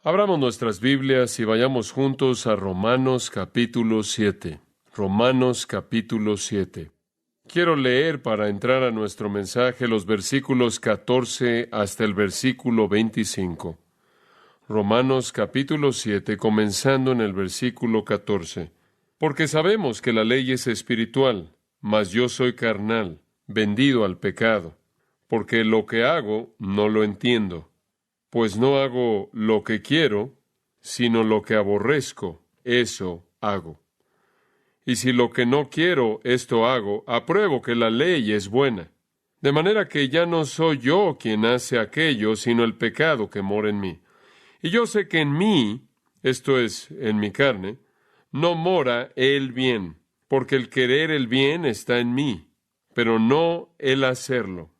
Abramos nuestras Biblias y vayamos juntos a Romanos capítulo 7. Romanos capítulo 7. Quiero leer para entrar a nuestro mensaje los versículos 14 hasta el versículo 25. Romanos capítulo 7, comenzando en el versículo 14. Porque sabemos que la ley es espiritual, mas yo soy carnal, vendido al pecado, porque lo que hago no lo entiendo. Pues no hago lo que quiero, sino lo que aborrezco, eso hago. Y si lo que no quiero, esto hago, apruebo que la ley es buena. De manera que ya no soy yo quien hace aquello, sino el pecado que mora en mí. Y yo sé que en mí, esto es, en mi carne, no mora el bien, porque el querer el bien está en mí, pero no el hacerlo.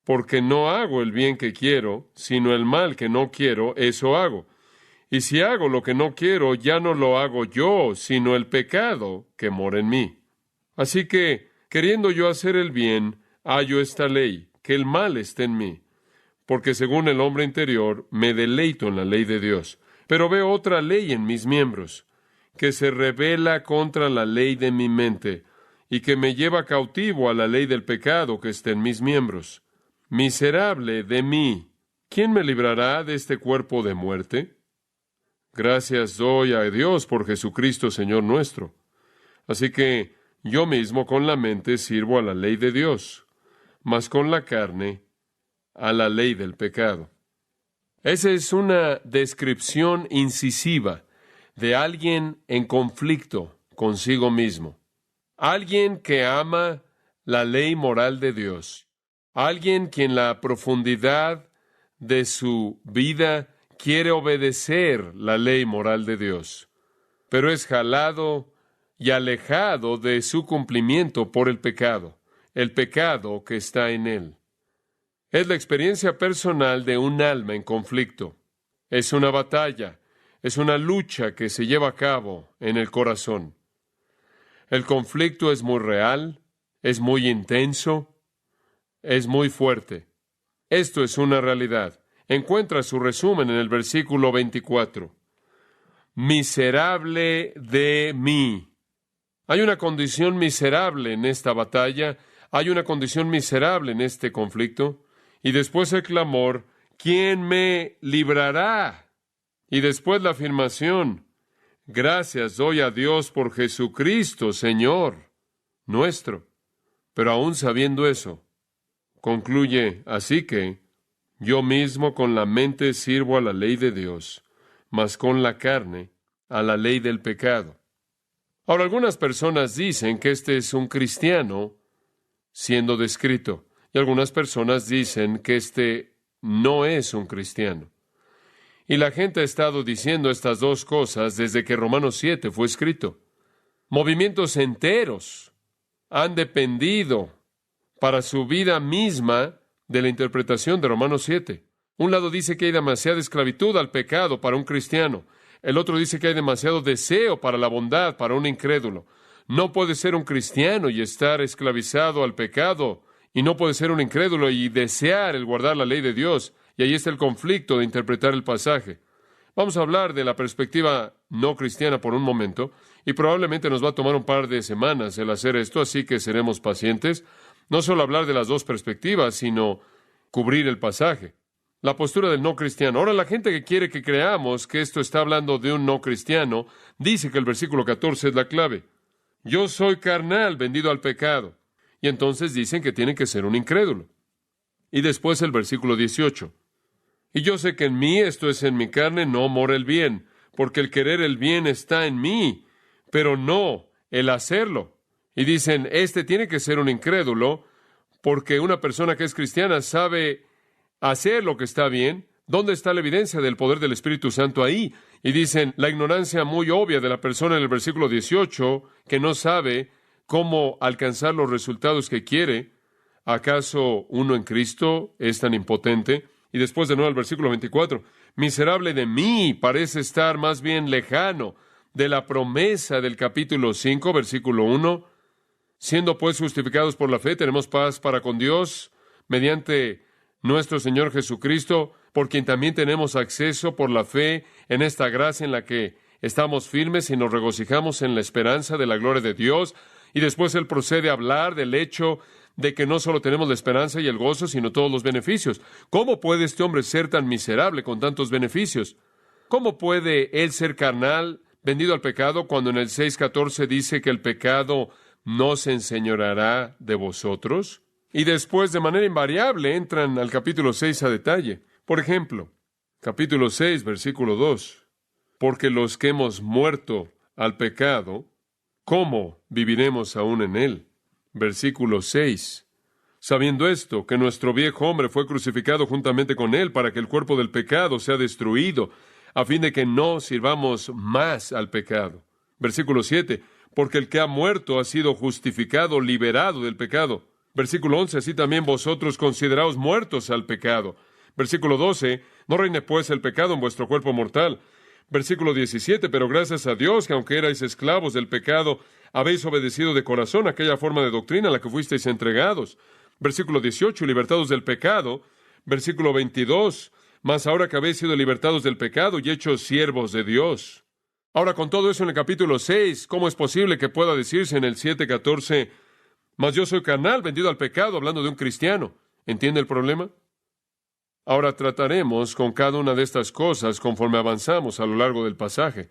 Porque no hago el bien que quiero, sino el mal que no quiero, eso hago. Y si hago lo que no quiero, ya no lo hago yo, sino el pecado que mora en mí. Así que, queriendo yo hacer el bien, hallo esta ley, que el mal esté en mí. Porque según el hombre interior, me deleito en la ley de Dios. Pero veo otra ley en mis miembros, que se rebela contra la ley de mi mente, y que me lleva cautivo a la ley del pecado que está en mis miembros. Miserable de mí, ¿quién me librará de este cuerpo de muerte? Gracias doy a Dios por Jesucristo, Señor nuestro. Así que yo mismo con la mente sirvo a la ley de Dios, mas con la carne a la ley del pecado. Esa es una descripción incisiva de alguien en conflicto consigo mismo. Alguien que ama la ley moral de Dios. Alguien que en la profundidad de su vida quiere obedecer la ley moral de Dios, pero es jalado y alejado de su cumplimiento por el pecado que está en él. Es la experiencia personal de un alma en conflicto. Es una batalla, es una lucha que se lleva a cabo en el corazón. El conflicto es muy real, es muy intenso, es muy fuerte. Esto es una realidad. Encuentra su resumen en el versículo 24. Miserable de mí. Hay una condición miserable en esta batalla, hay una condición miserable en este conflicto, y después el clamor, ¿quién me librará? Y después la afirmación, gracias doy a Dios por Jesucristo, Señor nuestro. Pero aún sabiendo eso, concluye, así que yo mismo con la mente sirvo a la ley de Dios, mas con la carne a la ley del pecado. Ahora, algunas personas dicen que este es un cristiano siendo descrito, y algunas personas dicen que este no es un cristiano. Y la gente ha estado diciendo estas dos cosas desde que Romanos 7 fue escrito. Movimientos enteros han dependido para su vida misma de la interpretación de Romanos 7. Un lado dice que hay demasiada esclavitud al pecado para un cristiano. El otro dice que hay demasiado deseo para la bondad para un incrédulo. No puede ser un cristiano y estar esclavizado al pecado, y no puede ser un incrédulo y desear el guardar la ley de Dios. Y ahí está el conflicto de interpretar el pasaje. Vamos a hablar de la perspectiva no cristiana por un momento, y probablemente nos va a tomar un par de semanas el hacer esto, así que seremos pacientes. No solo hablar de las dos perspectivas, sino cubrir el pasaje. La postura del no cristiano. Ahora, la gente que quiere que creamos que esto está hablando de un no cristiano, dice que el versículo 14 es la clave. Yo soy carnal, vendido al pecado. Y entonces dicen que tiene que ser un incrédulo. Y después el versículo 18. Y yo sé que en mí, esto es en mi carne, no mora el bien, porque el querer el bien está en mí, pero no el hacerlo. Y dicen, este tiene que ser un incrédulo, porque una persona que es cristiana sabe hacer lo que está bien. ¿Dónde está la evidencia del poder del Espíritu Santo ahí? Y dicen, la ignorancia muy obvia de la persona en el versículo 18, que no sabe cómo alcanzar los resultados que quiere. ¿Acaso uno en Cristo es tan impotente? Y después de nuevo el versículo 24, miserable de mí, parece estar más bien lejano de la promesa del capítulo 5, versículo 1. Siendo pues justificados por la fe, tenemos paz para con Dios mediante nuestro Señor Jesucristo, por quien también tenemos acceso por la fe en esta gracia en la que estamos firmes y nos regocijamos en la esperanza de la gloria de Dios. Y después Él procede a hablar del hecho de que no solo tenemos la esperanza y el gozo, sino todos los beneficios. ¿Cómo puede este hombre ser tan miserable con tantos beneficios? ¿Cómo puede él ser carnal, vendido al pecado, cuando en el 6:14 dice que el pecado no se enseñoreará de vosotros? Y después, de manera invariable, entran al capítulo 6 a detalle. Por ejemplo, capítulo 6, versículo 2. Porque los que hemos muerto al pecado, ¿cómo viviremos aún en él? Versículo 6. Sabiendo esto, que nuestro viejo hombre fue crucificado juntamente con él para que el cuerpo del pecado sea destruido, a fin de que no sirvamos más al pecado. Versículo 7. Porque el que ha muerto ha sido justificado, liberado del pecado. Versículo 11. Así también vosotros consideraos muertos al pecado. Versículo 12. No reine pues el pecado en vuestro cuerpo mortal. Versículo 17. Pero gracias a Dios que aunque erais esclavos del pecado, habéis obedecido de corazón aquella forma de doctrina a la que fuisteis entregados. Versículo 18. Libertados del pecado. Versículo 22. Mas ahora que habéis sido libertados del pecado y hechos siervos de Dios. Ahora, con todo eso en el capítulo 6, ¿cómo es posible que pueda decirse en el 7:14, mas yo soy carnal, vendido al pecado, hablando de un cristiano? ¿Entiende el problema? Ahora trataremos con cada una de estas cosas conforme avanzamos a lo largo del pasaje.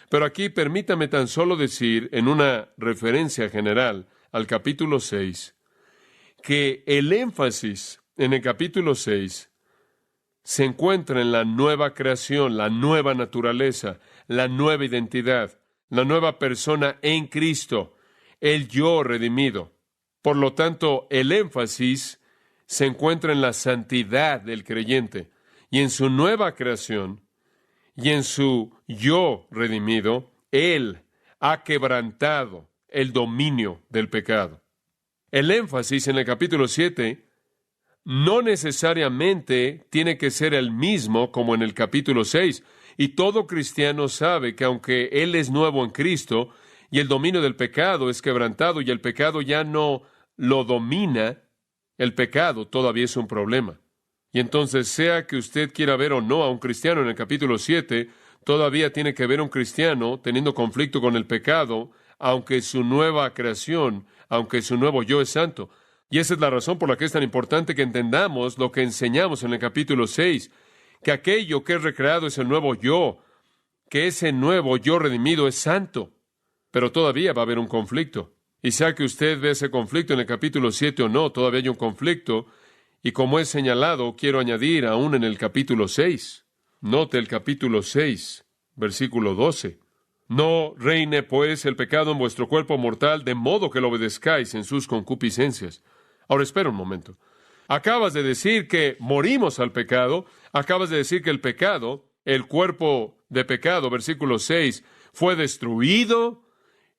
Pero aquí permítame tan solo decir, en una referencia general al capítulo 6, que el énfasis en el capítulo 6 se encuentra en la nueva creación, la nueva naturaleza, la nueva identidad, la nueva persona en Cristo, el yo redimido. Por lo tanto, el énfasis se encuentra en la santidad del creyente y en su nueva creación y en su yo redimido. Él ha quebrantado el dominio del pecado. El énfasis en el capítulo 7 no necesariamente tiene que ser el mismo como en el capítulo 6. Y todo cristiano sabe que aunque él es nuevo en Cristo y el dominio del pecado es quebrantado y el pecado ya no lo domina, el pecado todavía es un problema. Y entonces, sea que usted quiera ver o no a un cristiano en el capítulo 7, todavía tiene que ver a un cristiano teniendo conflicto con el pecado, aunque su nueva creación, aunque su nuevo yo es santo. Y esa es la razón por la que es tan importante que entendamos lo que enseñamos en el capítulo 6, que aquello que es recreado es el nuevo yo, que ese nuevo yo redimido es santo. Pero todavía va a haber un conflicto. Y sea que usted ve ese conflicto en el capítulo 7 o no, todavía hay un conflicto. Y como he señalado, quiero añadir aún en el capítulo 6. Note el capítulo 6, versículo 12. No reine pues el pecado en vuestro cuerpo mortal, de modo que lo obedezcáis en sus concupiscencias. Ahora espera un momento. Acabas de decir que morimos al pecado. Acabas de decir que el pecado, el cuerpo de pecado, versículo 6, fue destruido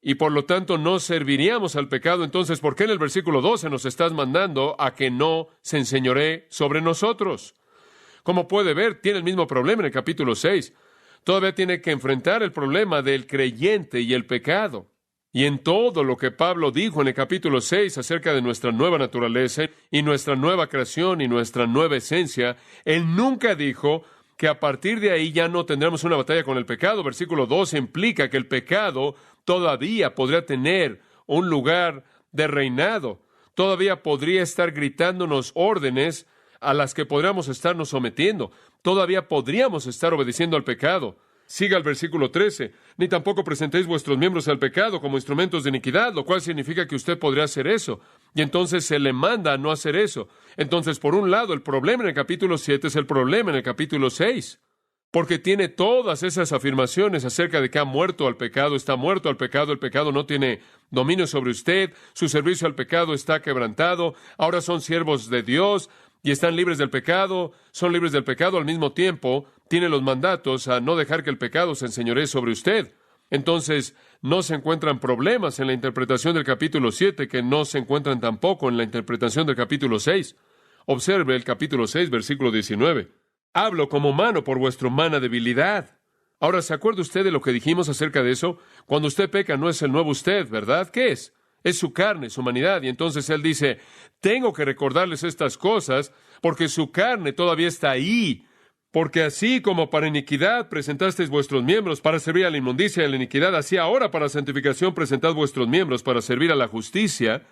y por lo tanto no serviríamos al pecado. Entonces, ¿por qué en el versículo 12 nos estás mandando a que no se enseñoree sobre nosotros? Como puede ver, tiene el mismo problema en el capítulo 6. Todavía tiene que enfrentar el problema del creyente y el pecado. Y en todo lo que Pablo dijo en el capítulo 6 acerca de nuestra nueva naturaleza y nuestra nueva creación y nuestra nueva esencia, él nunca dijo que a partir de ahí ya no tendremos una batalla con el pecado. Versículo 12 implica que el pecado todavía podría tener un lugar de reinado. Todavía podría estar gritándonos órdenes a las que podríamos estarnos sometiendo. Todavía podríamos estar obedeciendo al pecado. Siga el versículo 13. Ni tampoco presentéis vuestros miembros al pecado como instrumentos de iniquidad, lo cual significa que usted podría hacer eso. Y entonces se le manda a no hacer eso. Entonces, por un lado, el problema en el capítulo 7 es el problema en el capítulo 6. Porque tiene todas esas afirmaciones acerca de que ha muerto al pecado, está muerto al pecado, el pecado no tiene dominio sobre usted, su servicio al pecado está quebrantado, ahora son siervos de Dios y están libres del pecado, son libres del pecado al mismo tiempo, tiene los mandatos a no dejar que el pecado se enseñoree sobre usted. Entonces, no se encuentran problemas en la interpretación del capítulo 7 que no se encuentran tampoco en la interpretación del capítulo 6. Observe el capítulo 6, versículo 19. Hablo como humano por vuestra humana debilidad. Ahora, ¿se acuerda usted de lo que dijimos acerca de eso? Cuando usted peca no es el nuevo usted, ¿verdad? ¿Qué es? es su carne, su humanidad. Y entonces él dice, tengo que recordarles estas cosas porque su carne todavía está ahí. Porque así como para iniquidad presentasteis vuestros miembros para servir a la inmundicia y a la iniquidad, así ahora para santificación presentad vuestros miembros para servir a la justicia.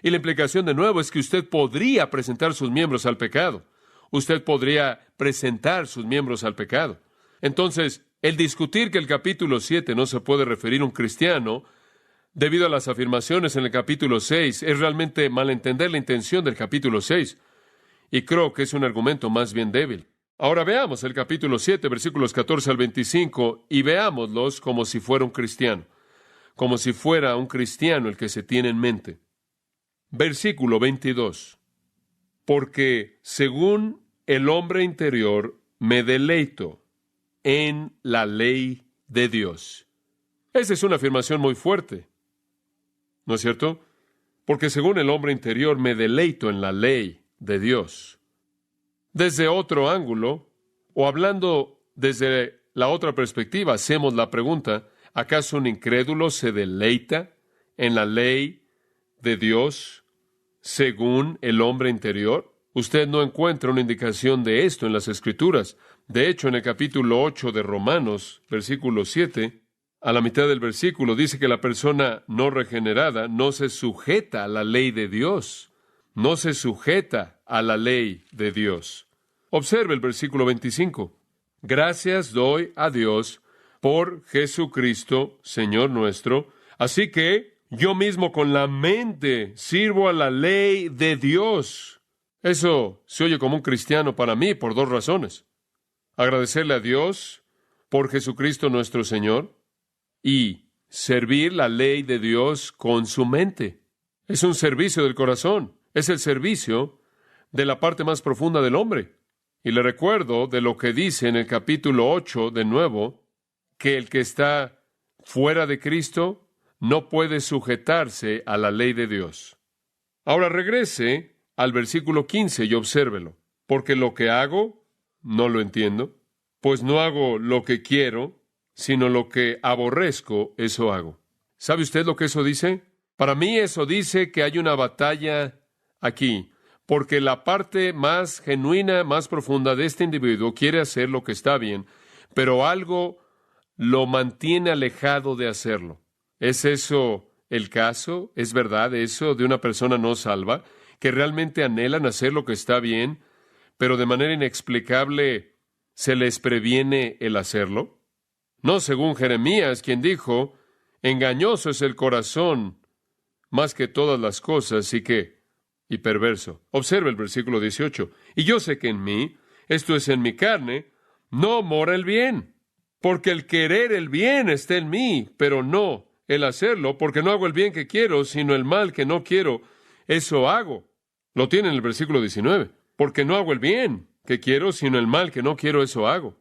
Y la implicación de nuevo es que usted podría presentar sus miembros al pecado. Usted podría presentar sus miembros al pecado. Entonces, el discutir que el capítulo 7 no se puede referir a un cristiano debido a las afirmaciones en el capítulo 6 es realmente malentender la intención del capítulo 6. Y creo que es un argumento más bien débil. Ahora veamos el capítulo 7, versículos 14 al 25, y veámoslos como si fuera un cristiano, como si fuera un cristiano el que se tiene en mente. Versículo 22. Porque según el hombre interior me deleito en la ley de Dios. Esa es una afirmación muy fuerte, ¿no es cierto? Porque según el hombre interior me deleito en la ley de Dios. Desde otro ángulo, o hablando desde la otra perspectiva, hacemos la pregunta, ¿acaso un incrédulo se deleita en la ley de Dios según el hombre interior? Usted no encuentra una indicación de esto en las Escrituras. De hecho, en el capítulo 8 de Romanos, versículo 7, a la mitad del versículo, dice que la persona no regenerada no se sujeta a la ley de Dios. No se sujeta a la ley de Dios. Observe el versículo 25. Gracias doy a Dios por Jesucristo, Señor nuestro. Así que yo mismo con la mente sirvo a la ley de Dios. Eso se oye como un cristiano para mí por dos razones. Agradecerle a Dios por Jesucristo nuestro Señor y servir la ley de Dios con su mente. Es un servicio del corazón. Es el servicio de la parte más profunda del hombre. Y le recuerdo de lo que dice en el capítulo 8 de nuevo, que el que está fuera de Cristo no puede sujetarse a la ley de Dios. Ahora regrese al versículo 15 y obsérvelo. Porque lo que hago, no lo entiendo, pues no hago lo que quiero, sino lo que aborrezco, eso hago. ¿Sabe usted lo que eso dice? Para mí eso dice que hay una batalla aquí, porque la parte más genuina, más profunda de este individuo quiere hacer lo que está bien, pero algo lo mantiene alejado de hacerlo. ¿Es eso el caso? ¿Es verdad eso de una persona no salva, que realmente anhelan hacer lo que está bien, pero de manera inexplicable se les previene el hacerlo? No según Jeremías, quien dijo, engañoso es el corazón más que todas las cosas, y perverso. Observe el versículo 18. Y yo sé que en mí, esto es en mi carne, no mora el bien. Porque el querer el bien está en mí, pero no el hacerlo, porque no hago el bien que quiero, sino el mal que no quiero, eso hago. Lo tiene en el versículo 19. Porque no hago el bien que quiero, sino el mal que no quiero, eso hago.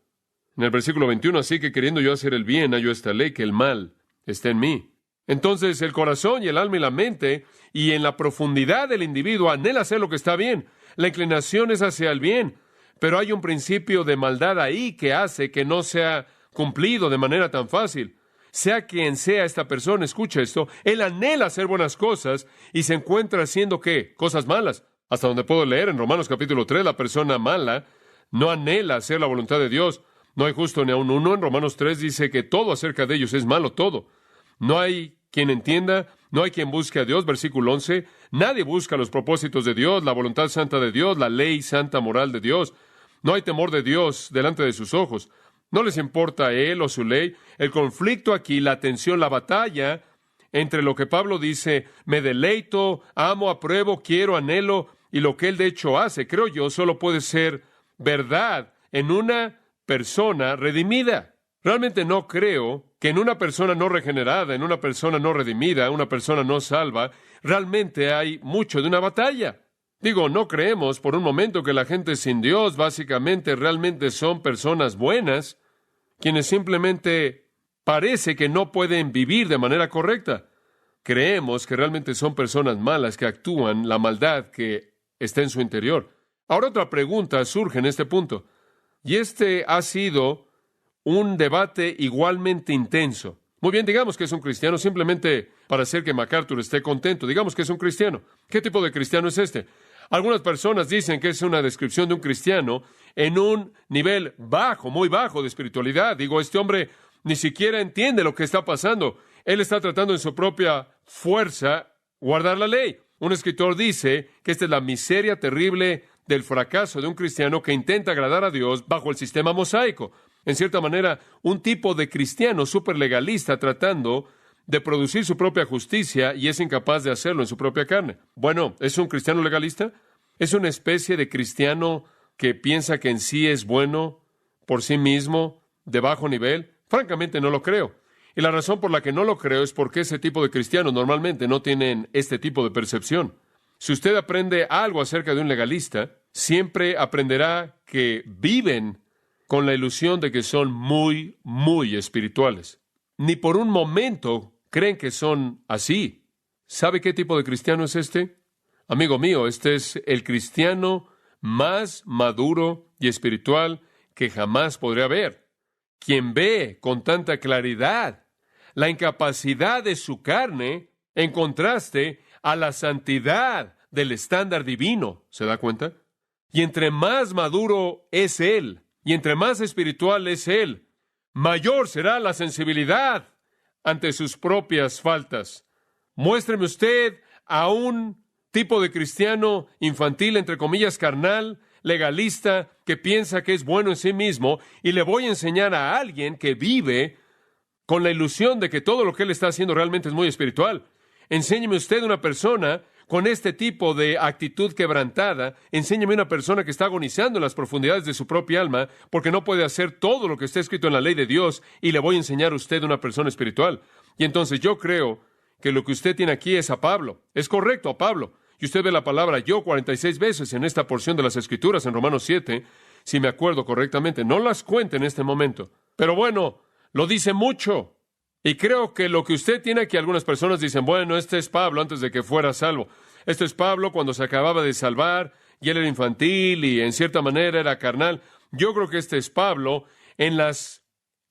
En el versículo 21, así que queriendo yo hacer el bien, hallo esta ley, que el mal está en mí. Entonces el corazón y el alma y la mente, y en la profundidad del individuo, anhela hacer lo que está bien. La inclinación es hacia el bien, pero hay un principio de maldad ahí que hace que no sea cumplido de manera tan fácil. Sea quien sea esta persona, escucha esto, él anhela hacer buenas cosas y se encuentra haciendo, ¿qué? Cosas malas. Hasta donde puedo leer en Romanos capítulo 3, la persona mala no anhela hacer la voluntad de Dios. No hay justo ni aun uno. En Romanos 3 dice que todo acerca de ellos es malo, todo. No hay quien entienda, no hay quien busque a Dios. Versículo 11, nadie busca los propósitos de Dios, la voluntad santa de Dios, la ley santa moral de Dios. No hay temor de Dios delante de sus ojos. No les importa a Él o su ley. El conflicto aquí, la tensión, la batalla entre lo que Pablo dice, me deleito, amo, apruebo, quiero, anhelo, y lo que Él de hecho hace, creo yo, solo puede ser verdad en una persona redimida. Realmente no creo que en una persona no regenerada, en una persona no redimida, una persona no salva, realmente hay mucho de una batalla. Digo, no creemos por un momento que la gente sin Dios básicamente realmente son personas buenas, quienes simplemente parece que no pueden vivir de manera correcta. Creemos que realmente son personas malas que actúan la maldad que está en su interior. Ahora otra pregunta surge en este punto, y este ha sido un debate igualmente intenso. Muy bien, digamos que es un cristiano, simplemente para hacer que MacArthur esté contento. Digamos que es un cristiano. ¿Qué tipo de cristiano es este? Algunas personas dicen que es una descripción de un cristiano en un nivel bajo, muy bajo de espiritualidad. Digo, este hombre ni siquiera entiende lo que está pasando. Él está tratando en su propia fuerza guardar la ley. Un escritor dice que esta es la miseria terrible del fracaso de un cristiano que intenta agradar a Dios bajo el sistema mosaico. En cierta manera, un tipo de cristiano súper legalista tratando de producir su propia justicia y es incapaz de hacerlo en su propia carne. Bueno, ¿es un cristiano legalista? ¿Es una especie de cristiano que piensa que en sí es bueno por sí mismo, de bajo nivel? Francamente, no lo creo. Y la razón por la que no lo creo es porque ese tipo de cristianos normalmente no tienen este tipo de percepción. Si usted aprende algo acerca de un legalista, siempre aprenderá que viven con la ilusión de que son muy, muy espirituales. Ni por un momento creen que son así. ¿Sabe qué tipo de cristiano es este? Amigo mío, este es el cristiano más maduro y espiritual que jamás podré haber. Quien ve con tanta claridad la incapacidad de su carne en contraste a la santidad del estándar divino. ¿Se da cuenta? Y entre más maduro es él, y entre más espiritual es él, mayor será la sensibilidad ante sus propias faltas. Muéstreme usted a un tipo de cristiano infantil, entre comillas, carnal, legalista, que piensa que es bueno en sí mismo, y le voy a enseñar a alguien que vive con la ilusión de que todo lo que él está haciendo realmente es muy espiritual. Enséñeme usted una persona con este tipo de actitud quebrantada. Enséñeme una persona que está agonizando en las profundidades de su propia alma porque no puede hacer todo lo que está escrito en la ley de Dios, y le voy a enseñar a usted una persona espiritual. Y entonces yo creo que lo que usted tiene aquí es a Pablo. Es correcto, a Pablo. Y usted ve la palabra yo 46 veces en esta porción de las Escrituras, en Romanos 7, si me acuerdo correctamente. No las cuente en este momento. Pero bueno, lo dice mucho. Y creo que lo que usted tiene aquí, algunas personas dicen, bueno, este es Pablo antes de que fuera salvo. Este es Pablo cuando se acababa de salvar, y él era infantil y en cierta manera era carnal. Yo creo que este es Pablo en las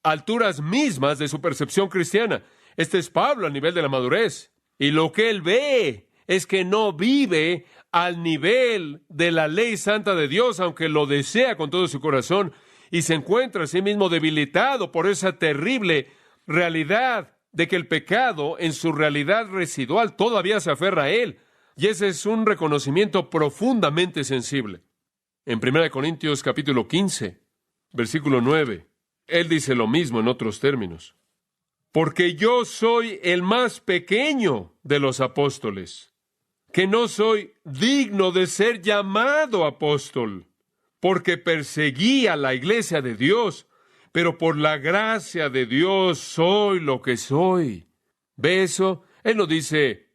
alturas mismas de su percepción cristiana. Este es Pablo a nivel de la madurez. Y lo que él ve es que no vive al nivel de la ley santa de Dios, aunque lo desea con todo su corazón, y se encuentra a sí mismo debilitado por esa terrible realidad de que el pecado en su realidad residual todavía se aferra a él. Y ese es un reconocimiento profundamente sensible. En 1 Corintios capítulo 15, versículo 9, él dice lo mismo en otros términos. Porque yo soy el más pequeño de los apóstoles, que no soy digno de ser llamado apóstol, porque perseguí a la iglesia de Dios, pero por la gracia de Dios soy lo que soy. ¿Ve eso? Él no dice,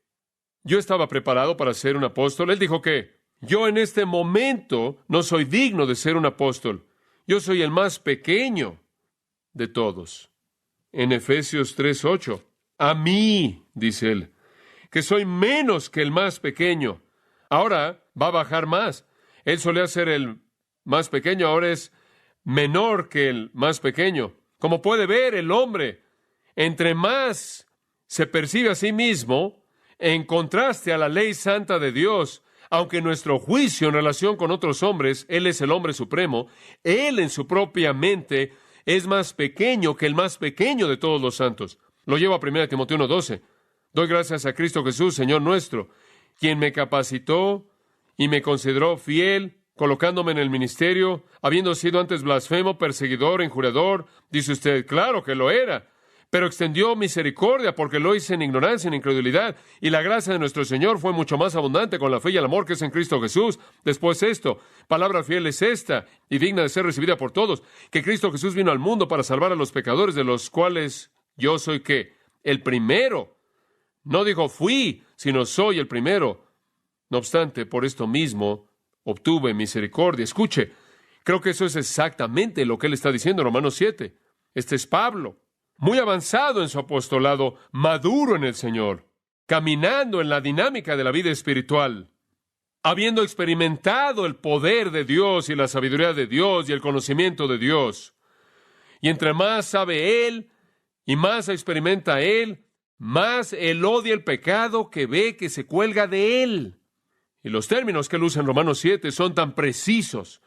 yo estaba preparado para ser un apóstol. Él dijo que yo en este momento no soy digno de ser un apóstol. Yo soy el más pequeño de todos. En Efesios 3:8, a mí, dice él, que soy menos que el más pequeño. Ahora va a bajar más. Él solía ser el más pequeño, ahora es menor que el más pequeño. Como puede ver, el hombre, entre más se percibe a sí mismo, en contraste a la ley santa de Dios, aunque nuestro juicio en relación con otros hombres, Él es el hombre supremo, Él en su propia mente es más pequeño que el más pequeño de todos los santos. Lo llevo a 1 Timoteo 1:12. Doy gracias a Cristo Jesús, Señor nuestro, quien me capacitó y me consideró fiel, colocándome en el ministerio, habiendo sido antes blasfemo, perseguidor, injuriador. Dice usted, claro que lo era, pero extendió misericordia porque lo hice en ignorancia, en incredulidad, y la gracia de nuestro Señor fue mucho más abundante con la fe y el amor que es en Cristo Jesús. Después esto, palabra fiel es esta, y digna de ser recibida por todos, que Cristo Jesús vino al mundo para salvar a los pecadores, de los cuales yo soy, ¿qué? El primero. No dijo fui, sino soy el primero. No obstante, por esto mismo obtuve misericordia. Escuche, creo que eso es exactamente lo que él está diciendo en Romanos 7. Este es Pablo, muy avanzado en su apostolado, maduro en el Señor, caminando en la dinámica de la vida espiritual, habiendo experimentado el poder de Dios y la sabiduría de Dios y el conocimiento de Dios. Y entre más sabe él y más experimenta él, más él odia el pecado que ve que se cuelga de él. Y los términos que él usa en Romanos 7 son tan precisos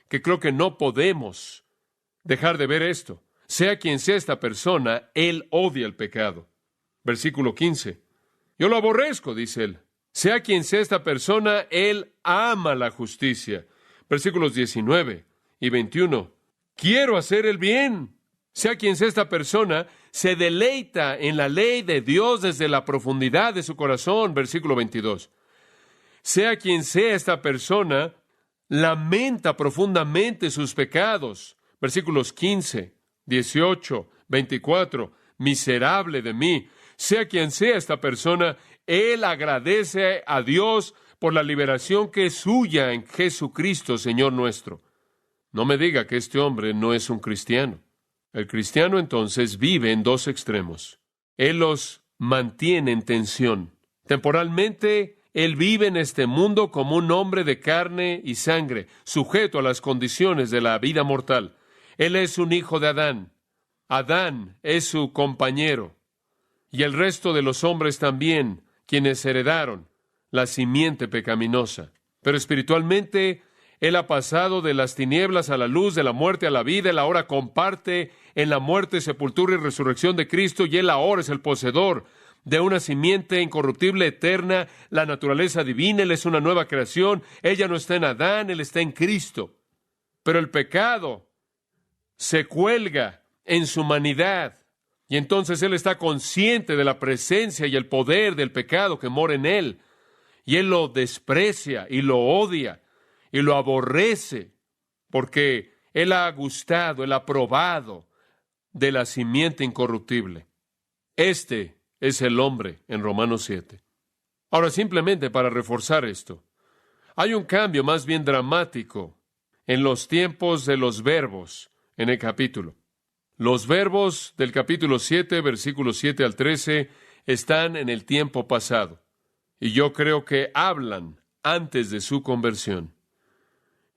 que creo que no podemos dejar de ver esto. Sea quien sea esta persona, él odia el pecado. Versículo 15. Yo lo aborrezco, dice él. Sea quien sea esta persona, él ama la justicia. Versículos 19 y 21. Quiero hacer el bien. Sea quien sea esta persona, se deleita en la ley de Dios desde la profundidad de su corazón. Versículo 22. Sea quien sea esta persona, lamenta profundamente sus pecados. Versículos 15, 18, 24. Miserable de mí. Sea quien sea esta persona, él agradece a Dios por la liberación que es suya en Jesucristo, Señor nuestro. No me diga que este hombre no es un cristiano. El cristiano entonces vive en dos extremos. Él los mantiene en tensión. Temporalmente, él vive en este mundo como un hombre de carne y sangre, sujeto a las condiciones de la vida mortal. Él es un hijo de Adán. Adán es su compañero. Y el resto de los hombres también, quienes heredaron la simiente pecaminosa. Pero espiritualmente, él ha pasado de las tinieblas a la luz, de la muerte a la vida. Él ahora comparte en la muerte, sepultura y resurrección de Cristo, y él ahora es el poseedor de una simiente incorruptible, eterna, la naturaleza divina. Él es una nueva creación. Ella no está en Adán, él está en Cristo. Pero el pecado se cuelga en su humanidad. Y entonces él está consciente de la presencia y el poder del pecado que mora en él. Y él lo desprecia y lo odia y lo aborrece porque él ha gustado, él ha probado de la simiente incorruptible. Este es el hombre en Romanos 7. Ahora, simplemente para reforzar esto, hay un cambio más bien dramático en los tiempos de los verbos en el capítulo. Los verbos del capítulo 7, versículos 7 al 13, están en el tiempo pasado. Y yo creo que hablan antes de su conversión.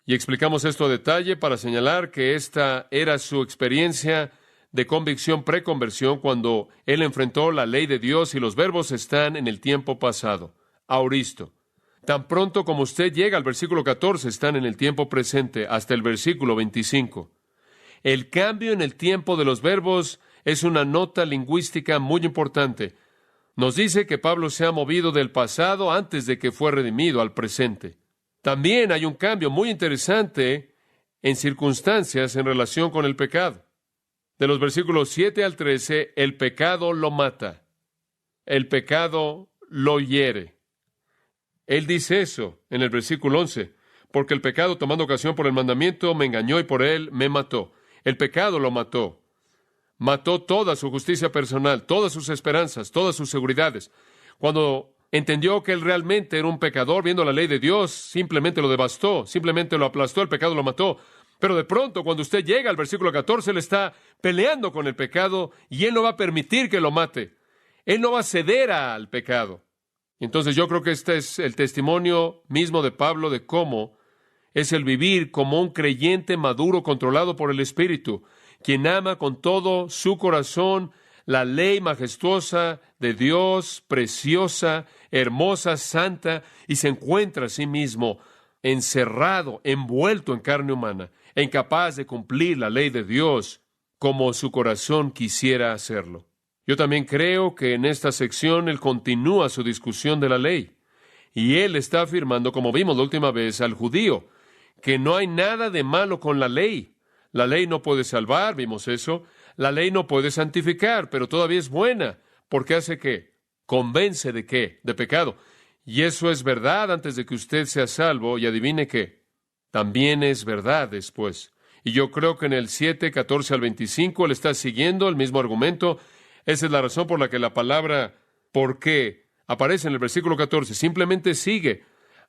Y explicamos esto a detalle para señalar que esta era su experiencia de convicción preconversión cuando él enfrentó la ley de Dios, y los verbos están en el tiempo pasado. Aoristo. Tan pronto como usted llega al versículo 14, están en el tiempo presente hasta el versículo 25. El cambio en el tiempo de los verbos es una nota lingüística muy importante. Nos dice que Pablo se ha movido del pasado antes de que fue redimido al presente. También hay un cambio muy interesante en circunstancias en relación con el pecado. De los versículos 7 al 13, el pecado lo mata. El pecado lo hiere. Él dice eso en el versículo 11, porque el pecado, tomando ocasión por el mandamiento, me engañó y por él me mató. El pecado lo mató. Mató toda su justicia personal, todas sus esperanzas, todas sus seguridades. Cuando entendió que él realmente era un pecador, viendo la ley de Dios, simplemente lo devastó, simplemente lo aplastó, el pecado lo mató. Pero de pronto, cuando usted llega al versículo 14, él está peleando con el pecado y él no va a permitir que lo mate. Él no va a ceder al pecado. Entonces yo creo que este es el testimonio mismo de Pablo de cómo es el vivir como un creyente maduro, controlado por el Espíritu, quien ama con todo su corazón la ley majestuosa de Dios, preciosa, hermosa, santa, y se encuentra a sí mismo encerrado, envuelto en carne humana, incapaz de cumplir la ley de Dios como su corazón quisiera hacerlo. Yo también creo que en esta sección él continúa su discusión de la ley, y él está afirmando, como vimos la última vez, al judío, que no hay nada de malo con la ley. La ley no puede salvar, vimos eso. La ley no puede santificar, pero todavía es buena, porque hace ¿qué? Convence ¿de qué? De pecado. Y eso es verdad antes de que usted sea salvo, y adivine qué, también es verdad después. Y yo creo que en el 7, 14 al 25, él está siguiendo el mismo argumento. Esa es la razón por la que la palabra ¿por qué? Aparece en el versículo 14. Simplemente sigue.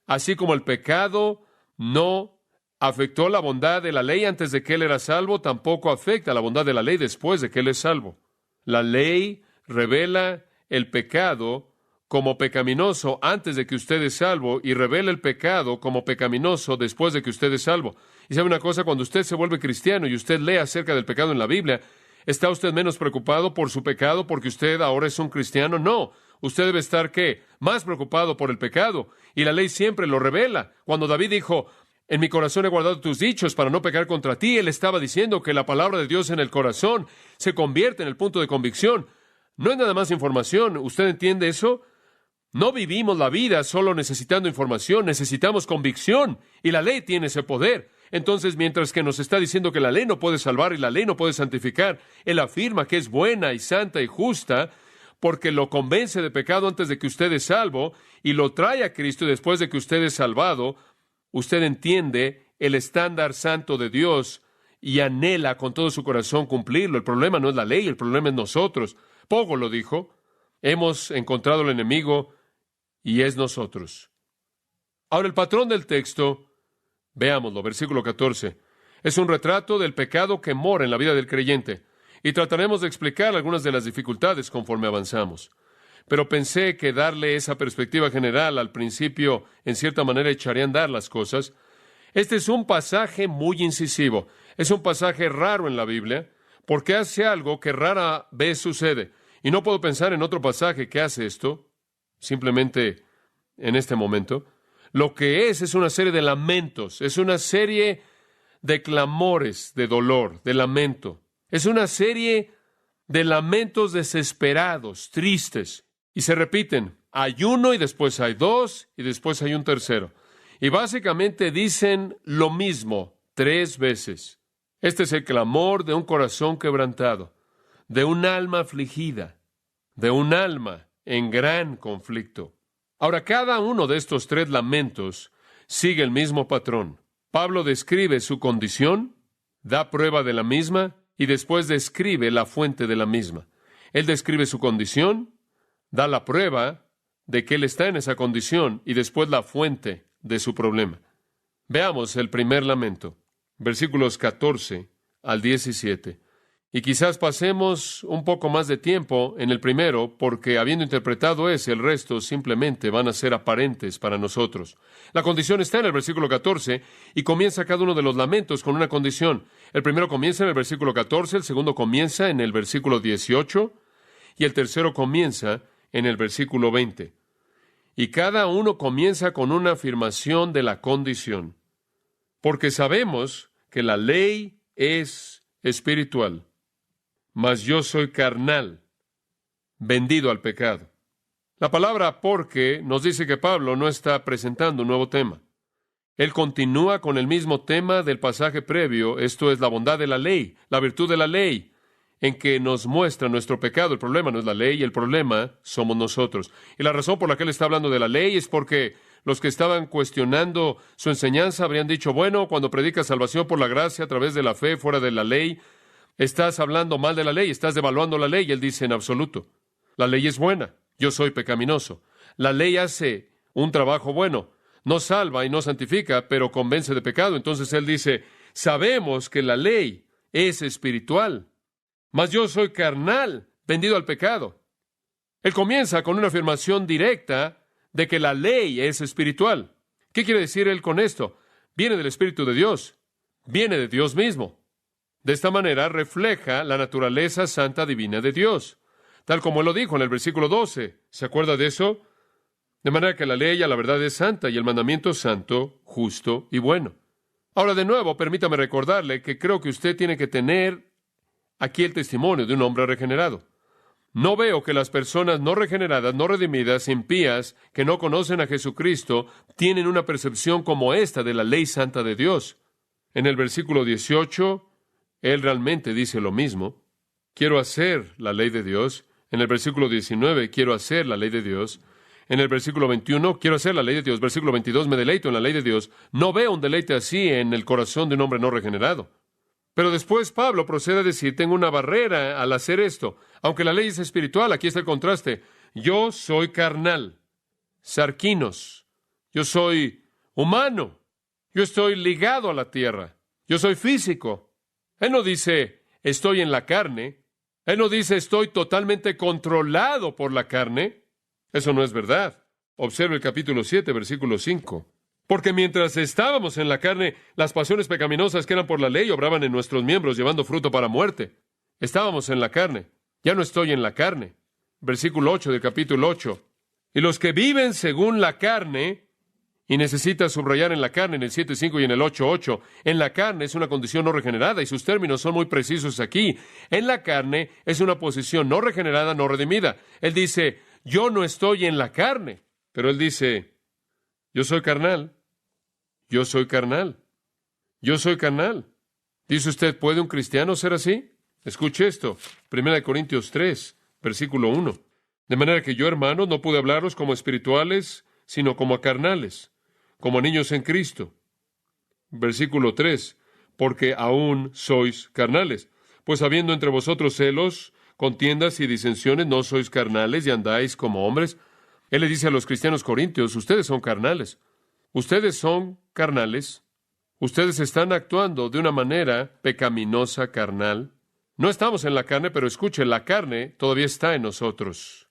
Así como el pecado no afectó la bondad de la ley antes de que él era salvo, tampoco afecta la bondad de la ley después de que él es salvo. La ley revela el pecado como pecaminoso antes de que usted es salvo, y revela el pecado como pecaminoso después de que usted es salvo. Y sabe una cosa, cuando usted se vuelve cristiano y usted lee acerca del pecado en la Biblia, ¿Está usted menos preocupado por su pecado porque usted ahora es un cristiano? No. Usted debe estar, ¿qué? Más preocupado por el pecado. Y la ley siempre lo revela. Cuando David dijo, en mi corazón he guardado tus dichos para no pecar contra ti, él estaba diciendo que la palabra de Dios en el corazón se convierte en el punto de convicción. No es nada más información. ¿Usted entiende eso? No vivimos la vida solo necesitando información, necesitamos convicción. Y la ley tiene ese poder. Entonces, mientras que nos está diciendo que la ley no puede salvar y la ley no puede santificar, él afirma que es buena y santa y justa porque lo convence de pecado antes de que usted es salvo y lo trae a Cristo y después de que usted es salvado, usted entiende el estándar santo de Dios y anhela con todo su corazón cumplirlo. El problema no es la ley, el problema es nosotros. Pogo lo dijo, hemos encontrado al enemigo y es nosotros. Ahora, el patrón del texto, veámoslo, versículo 14. Es un retrato del pecado que mora en la vida del creyente. Y trataremos de explicar algunas de las dificultades conforme avanzamos. Pero pensé que darle esa perspectiva general al principio, en cierta manera, echaría a andar las cosas. Este es un pasaje muy incisivo. Es un pasaje raro en la Biblia, porque hace algo que rara vez sucede. Y no puedo pensar en otro pasaje que hace esto, simplemente en este momento. Lo que es una serie de lamentos, es una serie de clamores, de dolor, de lamento. Es una serie de lamentos desesperados, tristes, y se repiten. Hay uno y después hay dos y después hay un tercero. Y básicamente dicen lo mismo 3 veces. Este es el clamor de un corazón quebrantado, de un alma afligida, de un alma en gran conflicto. Ahora, cada uno de estos 3 lamentos sigue el mismo patrón. Pablo describe su condición, da prueba de la misma y después describe la fuente de la misma. Él describe su condición, da la prueba de que él está en esa condición y después la fuente de su problema. Veamos el primer lamento, versículos 14 al 17. Y quizás pasemos un poco más de tiempo en el primero, porque habiendo interpretado ese, el resto simplemente van a ser aparentes para nosotros. La condición está en el versículo 14 y comienza cada uno de los lamentos con una condición. El primero comienza en el versículo 14, el segundo comienza en el versículo 18 y el tercero comienza en el versículo 20. Y cada uno comienza con una afirmación de la condición. Porque sabemos que la ley es espiritual, mas yo soy carnal, vendido al pecado. La palabra porque nos dice que Pablo no está presentando un nuevo tema. Él continúa con el mismo tema del pasaje previo, esto es la bondad de la ley, la virtud de la ley, en que nos muestra nuestro pecado. El problema no es la ley, el problema somos nosotros. Y la razón por la que él está hablando de la ley es porque los que estaban cuestionando su enseñanza habrían dicho, bueno, cuando predicas salvación por la gracia a través de la fe fuera de la ley, estás hablando mal de la ley, estás devaluando la ley. Y él dice en absoluto, la ley es buena, yo soy pecaminoso. La ley hace un trabajo bueno, no salva y no santifica, pero convence de pecado. Entonces él dice, sabemos que la ley es espiritual, mas yo soy carnal, vendido al pecado. Él comienza con una afirmación directa de que la ley es espiritual. ¿Qué quiere decir él con esto? Viene del Espíritu de Dios, viene de Dios mismo. De esta manera refleja la naturaleza santa divina de Dios, tal como él lo dijo en el versículo 12. ¿Se acuerda de eso? De manera que la ley a la verdad es santa y el mandamiento es santo, justo y bueno. Ahora, de nuevo, permítame recordarle que creo que usted tiene que tener aquí el testimonio de un hombre regenerado. No veo que las personas no regeneradas, no redimidas, impías, que no conocen a Jesucristo, tienen una percepción como esta de la ley santa de Dios. En el versículo 18, él realmente dice lo mismo. Quiero hacer la ley de Dios. En el versículo 19, quiero hacer la ley de Dios. En el versículo 21, quiero hacer la ley de Dios. Versículo 22, me deleito en la ley de Dios. No veo un deleite así en el corazón de un hombre no regenerado. Pero después Pablo procede a decir, tengo una barrera al hacer esto. Aunque la ley es espiritual, aquí está el contraste. Yo soy carnal, sarquinos. Yo soy humano. Yo estoy ligado a la tierra. Yo soy físico. Él no dice, estoy en la carne. Él no dice, estoy totalmente controlado por la carne. Eso no es verdad. Observe el capítulo 7, versículo 5. Porque mientras estábamos en la carne, las pasiones pecaminosas que eran por la ley obraban en nuestros miembros, llevando fruto para muerte. Estábamos en la carne. Ya no estoy en la carne. Versículo 8 del capítulo 8. Y los que viven según la carne, y necesita subrayar en la carne, en el 7:5 y en el 8:8, en la carne es una condición no regenerada, y sus términos son muy precisos aquí. En la carne es una posición no regenerada, no redimida. Él dice, yo no estoy en la carne, pero él dice, yo soy carnal, yo soy carnal, yo soy carnal. Dice usted, ¿puede un cristiano ser así? Escuche esto, 1 Corintios 3, versículo 1. De manera que yo, hermanos, no pude hablaros como espirituales, sino como a carnales, como a niños en Cristo. Versículo 3, porque aún sois carnales. Pues habiendo entre vosotros celos, contiendas y disensiones, ¿no sois carnales y andáis como hombres? Él le dice a los cristianos corintios, ustedes son carnales. Ustedes son carnales. Ustedes están actuando de una manera pecaminosa, carnal. No estamos en la carne, pero escuche, la carne todavía está en nosotros.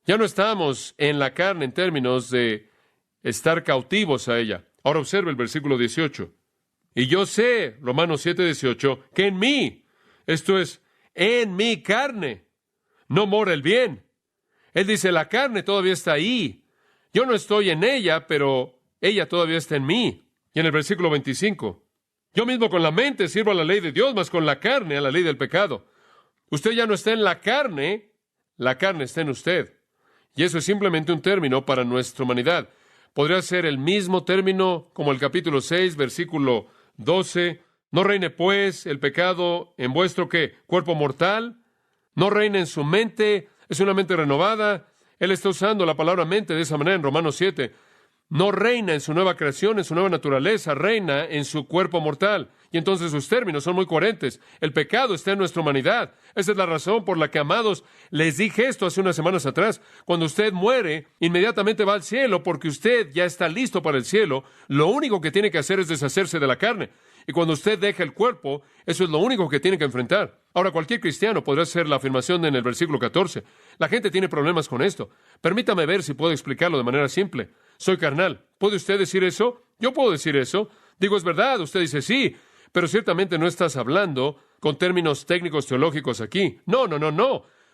Ya no estamos en la carne en términos de estar cautivos a ella. Ahora observe el versículo 18. Y yo sé, Romanos 7:18, que en mí, esto es, en mi carne, no mora el bien. Él dice, la carne todavía está ahí. Yo no estoy en ella, pero ella todavía está en mí. Y en el versículo 25, yo mismo con la mente sirvo a la ley de Dios, mas con la carne a la ley del pecado. Usted ya no está en la carne está en usted. Y eso es simplemente un término para nuestra humanidad. Podría ser el mismo término como el capítulo 6, versículo 12. No reine pues el pecado en vuestro ¿qué? Cuerpo mortal. No reine en su mente. Es una mente renovada. Él está usando la palabra mente de esa manera en Romanos 7. No reina en su nueva creación, en su nueva naturaleza, reina en su cuerpo mortal. Y entonces sus términos son muy coherentes. El pecado está en nuestra humanidad. Esa es la razón por la que, amados, les dije esto hace unas semanas atrás. Cuando usted muere, inmediatamente va al cielo porque usted ya está listo para el cielo. Lo único que tiene que hacer es deshacerse de la carne. Y cuando usted deja el cuerpo, eso es lo único que tiene que enfrentar. Ahora, cualquier cristiano podrá hacer la afirmación en el versículo 14. La gente tiene problemas con esto. Permítame ver si puedo explicarlo de manera simple. Soy carnal. ¿Puede usted decir eso? Yo puedo decir eso. Digo, es verdad. Usted dice sí. Pero ciertamente no estás hablando con términos técnicos teológicos aquí. No.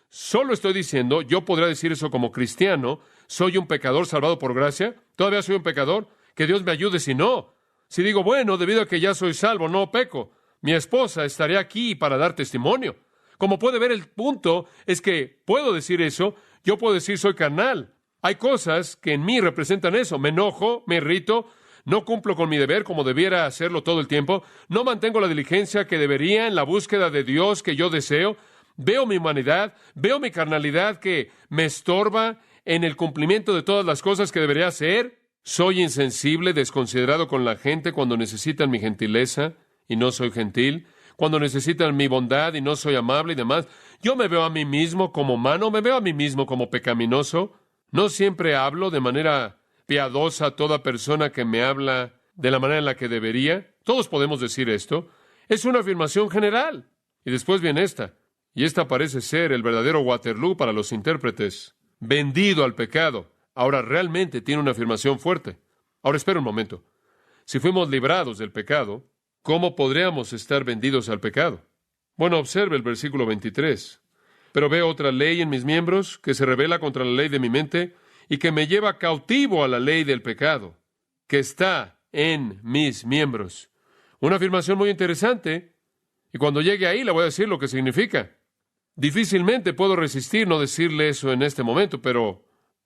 Solo estoy diciendo, yo podría decir eso como cristiano. ¿Soy un pecador salvado por gracia? ¿Todavía soy un pecador? Que Dios me ayude si no. Si digo, bueno, debido a que ya soy salvo, no peco. Mi esposa estaría aquí para dar testimonio. Como puede ver, el punto es que puedo decir eso. Yo puedo decir soy carnal. Hay cosas que en mí representan eso. Me enojo, me irrito, no cumplo con mi deber como debiera hacerlo todo el tiempo, no mantengo la diligencia que debería en la búsqueda de Dios que yo deseo, veo mi humanidad, veo mi carnalidad que me estorba en el cumplimiento de todas las cosas que debería hacer, soy insensible, desconsiderado con la gente cuando necesitan mi gentileza y no soy gentil, cuando necesitan mi bondad y no soy amable y demás. Yo me veo a mí mismo como humano, me veo a mí mismo como pecaminoso. No siempre hablo de manera piadosa a toda persona que me habla de la manera en la que debería. Todos podemos decir esto. Es una afirmación general. Y después viene esta. Y esta parece ser el verdadero Waterloo para los intérpretes. Vendido al pecado. Ahora realmente tiene una afirmación fuerte. Ahora espera un momento. Si fuimos librados del pecado, ¿cómo podríamos estar vendidos al pecado? Bueno, observe el versículo 23. Pero veo otra ley en mis miembros que se rebela contra la ley de mi mente y que me lleva cautivo a la ley del pecado, que está en mis miembros. Una afirmación muy interesante, y cuando llegue ahí le voy a decir lo que significa. Difícilmente puedo resistir no decirle eso en este momento, pero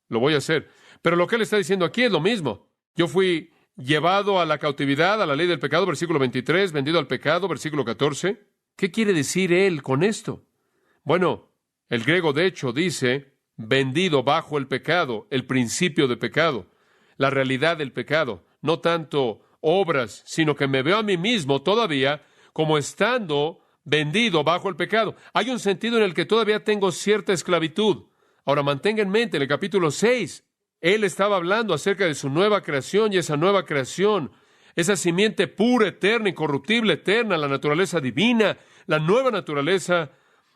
lo voy a hacer. Pero lo que él está diciendo aquí es lo mismo. Yo fui llevado a la cautividad, a la ley del pecado, versículo 23, vendido al pecado, versículo 14. ¿Qué quiere decir él con esto? Bueno, el griego, de hecho, dice, vendido bajo el pecado, el principio de pecado, la realidad del pecado, no tanto obras, sino que me veo a mí mismo todavía como estando vendido bajo el pecado. Hay un sentido en el que todavía tengo cierta esclavitud. Ahora, mantenga en mente, en el capítulo 6, él estaba hablando acerca de su nueva creación, y esa nueva creación, esa simiente pura, eterna, incorruptible, eterna, la naturaleza divina, la nueva naturaleza.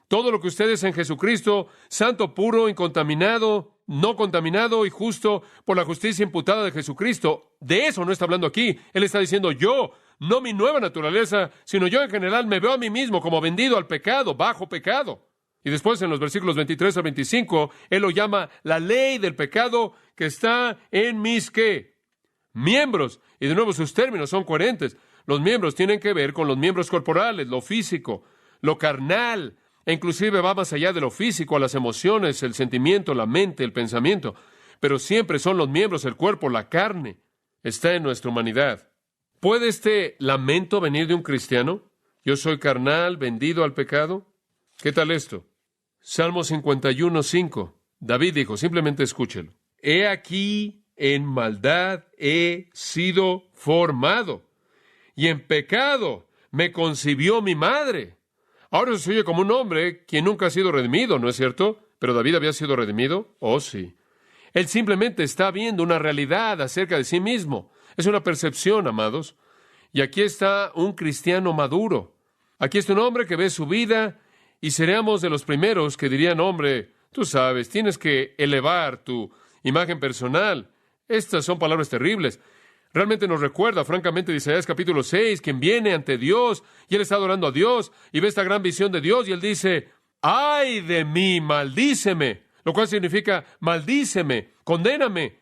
Todo lo que usted es en Jesucristo, santo, puro, incontaminado, no contaminado y justo por la justicia imputada de Jesucristo. De eso no está hablando aquí. Él está diciendo, yo no mi nueva naturaleza, sino yo en general me veo a mí mismo como vendido al pecado, bajo pecado. Y después en los versículos 23 al 25, Él lo llama la ley del pecado que está en mis, ¿qué? Miembros. Y de nuevo sus términos son coherentes. Los miembros tienen que ver con los miembros corporales, lo físico, lo carnal, e inclusive va más allá de lo físico, a las emociones, el sentimiento, la mente, el pensamiento. Pero siempre son los miembros, el cuerpo, la carne. Está en nuestra humanidad. ¿Puede este lamento venir de un cristiano? Yo soy carnal, vendido al pecado. ¿Qué tal esto? Salmo 51:5. David dijo, simplemente escúchelo. He aquí, en maldad he sido formado, y en pecado me concibió mi madre. Ahora se oye como un hombre quien nunca ha sido redimido, ¿no es cierto? ¿Pero David había sido redimido? Oh, sí. Él simplemente está viendo una realidad acerca de sí mismo. Es una percepción, amados. Y aquí está un cristiano maduro. Aquí está un hombre que ve su vida y seríamos de los primeros que dirían, hombre, tú sabes, tienes que elevar tu imagen personal. Estas son palabras terribles. Realmente nos recuerda, francamente, de Isaías capítulo 6, quien viene ante Dios y él está adorando a Dios y ve esta gran visión de Dios y él dice, ¡ay de mí, maldíceme! Lo cual significa, maldíceme, condéname.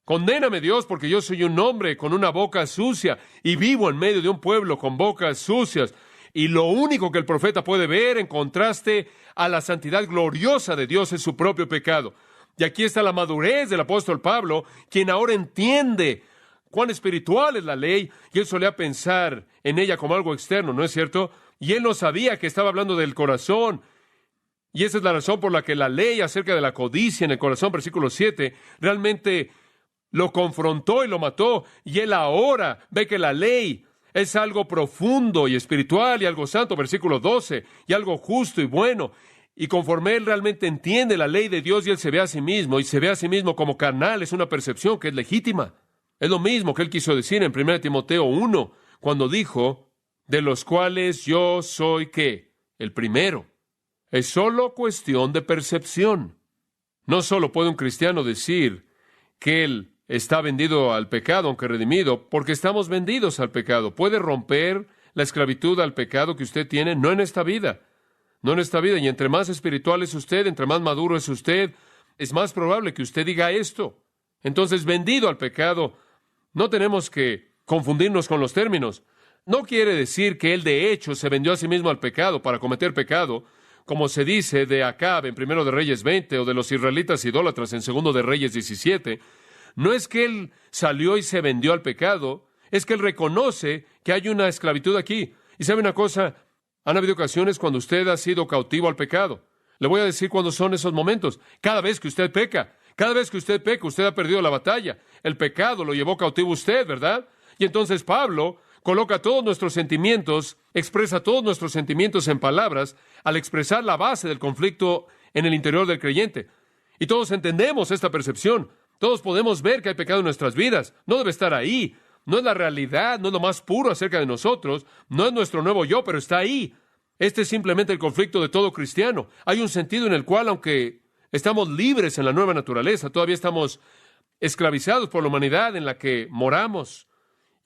Condéname, Dios, porque yo soy un hombre con una boca sucia y vivo en medio de un pueblo con bocas sucias. Y lo único que el profeta puede ver en contraste a la santidad gloriosa de Dios es su propio pecado. Y aquí está la madurez del apóstol Pablo, quien ahora entiende cuán espiritual es la ley, y él solía pensar en ella como algo externo, ¿no es cierto? Y él no sabía que estaba hablando del corazón. Y esa es la razón por la que la ley acerca de la codicia en el corazón, versículo 7, realmente lo confrontó y lo mató, y él ahora ve que la ley es algo profundo y espiritual y algo santo, versículo 12, y algo justo y bueno. Y conforme él realmente entiende la ley de Dios y él se ve a sí mismo, y se ve a sí mismo como carnal, es una percepción que es legítima. Es lo mismo que él quiso decir en 1 Timoteo 1, cuando dijo, de los cuales yo soy, ¿qué? El primero. Es solo cuestión de percepción. No solo puede un cristiano decir que él está vendido al pecado, aunque redimido, porque estamos vendidos al pecado. Puede romper la esclavitud al pecado que usted tiene, no en esta vida, no en esta vida. Y entre más espiritual es usted, entre más maduro es usted, es más probable que usted diga esto. Entonces, vendido al pecado, no tenemos que confundirnos con los términos. No quiere decir que él de hecho se vendió a sí mismo al pecado para cometer pecado, como se dice de Acab en 1 de Reyes 20 o de los israelitas idólatras en 2 de Reyes 17. No es que él salió y se vendió al pecado, es que él reconoce que hay una esclavitud aquí. Y sabe una cosa, han habido ocasiones cuando usted ha sido cautivo al pecado. Le voy a decir cuándo son esos momentos. Cada vez que usted peca, usted ha perdido la batalla. El pecado lo llevó cautivo usted, ¿verdad? Y entonces Pablo coloca todos nuestros sentimientos, expresa todos nuestros sentimientos en palabras, al expresar la base del conflicto en el interior del creyente. Y todos entendemos esta percepción. Todos podemos ver que hay pecado en nuestras vidas. No debe estar ahí. No es la realidad, no es lo más puro acerca de nosotros. No es nuestro nuevo yo, pero está ahí. Este es simplemente el conflicto de todo cristiano. Hay un sentido en el cual, aunque estamos libres en la nueva naturaleza, todavía estamos esclavizados por la humanidad en la que moramos.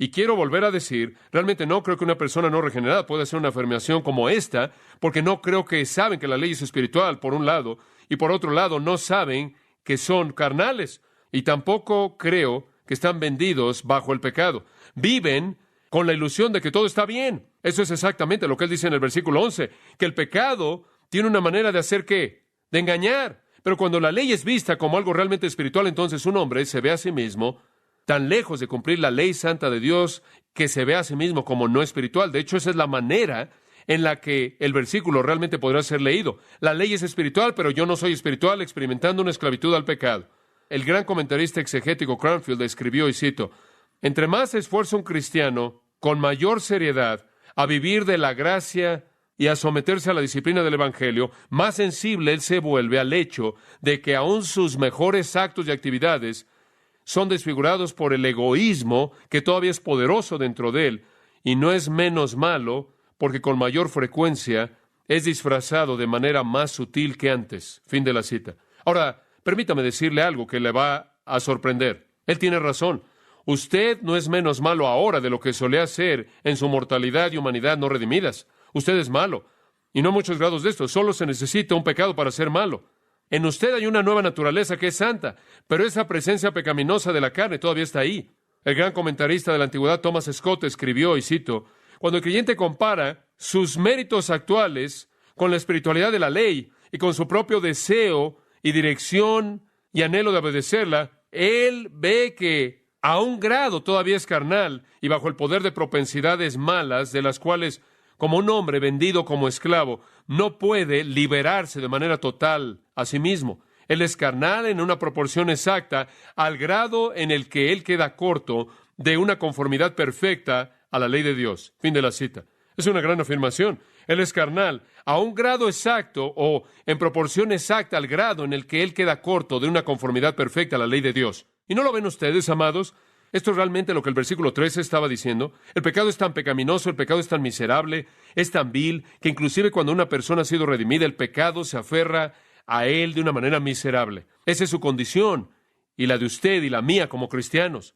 Y quiero volver a decir, realmente no creo que una persona no regenerada pueda hacer una afirmación como esta, porque no creo que saben que la ley es espiritual, por un lado, y por otro lado, no saben que son carnales. Y tampoco creo que están vendidos bajo el pecado. Viven con la ilusión de que todo está bien. Eso es exactamente lo que él dice en el versículo 11, que el pecado tiene una manera de hacer ¿qué? De engañar. Pero cuando la ley es vista como algo realmente espiritual, entonces un hombre se ve a sí mismo tan lejos de cumplir la ley santa de Dios que se ve a sí mismo como no espiritual. De hecho, esa es la manera en la que el versículo realmente podrá ser leído. La ley es espiritual, pero yo no soy espiritual, experimentando una esclavitud al pecado. El gran comentarista exegético Cranfield escribió, y cito, entre más se esfuerza un cristiano con mayor seriedad a vivir de la gracia y a someterse a la disciplina del Evangelio, más sensible él se vuelve al hecho de que aún sus mejores actos y actividades son desfigurados por el egoísmo que todavía es poderoso dentro de él, y no es menos malo porque con mayor frecuencia es disfrazado de manera más sutil que antes. Fin de la cita. Ahora, permítame decirle algo que le va a sorprender. Él tiene razón. Usted no es menos malo ahora de lo que solía ser en su mortalidad y humanidad no redimidas. Usted es malo. Y no muchos grados de esto. Solo se necesita un pecado para ser malo. En usted hay una nueva naturaleza que es santa, pero esa presencia pecaminosa de la carne todavía está ahí. El gran comentarista de la antigüedad, Thomas Scott, escribió, y cito, cuando el creyente compara sus méritos actuales con la espiritualidad de la ley y con su propio deseo y dirección y anhelo de obedecerla, él ve que a un grado todavía es carnal y bajo el poder de propensidades malas de las cuales, como un hombre vendido como esclavo, no puede liberarse de manera total a sí mismo. Él es carnal en una proporción exacta al grado en el que él queda corto de una conformidad perfecta a la ley de Dios. Fin de la cita. Es una gran afirmación. Él es carnal a un grado exacto o en proporción exacta al grado en el que él queda corto de una conformidad perfecta a la ley de Dios. ¿Y no lo ven ustedes, amados? Esto es realmente lo que el versículo 13 estaba diciendo. El pecado es tan pecaminoso, el pecado es tan miserable, es tan vil, que inclusive cuando una persona ha sido redimida, el pecado se aferra a él de una manera miserable. Esa es su condición, y la de usted y la mía como cristianos.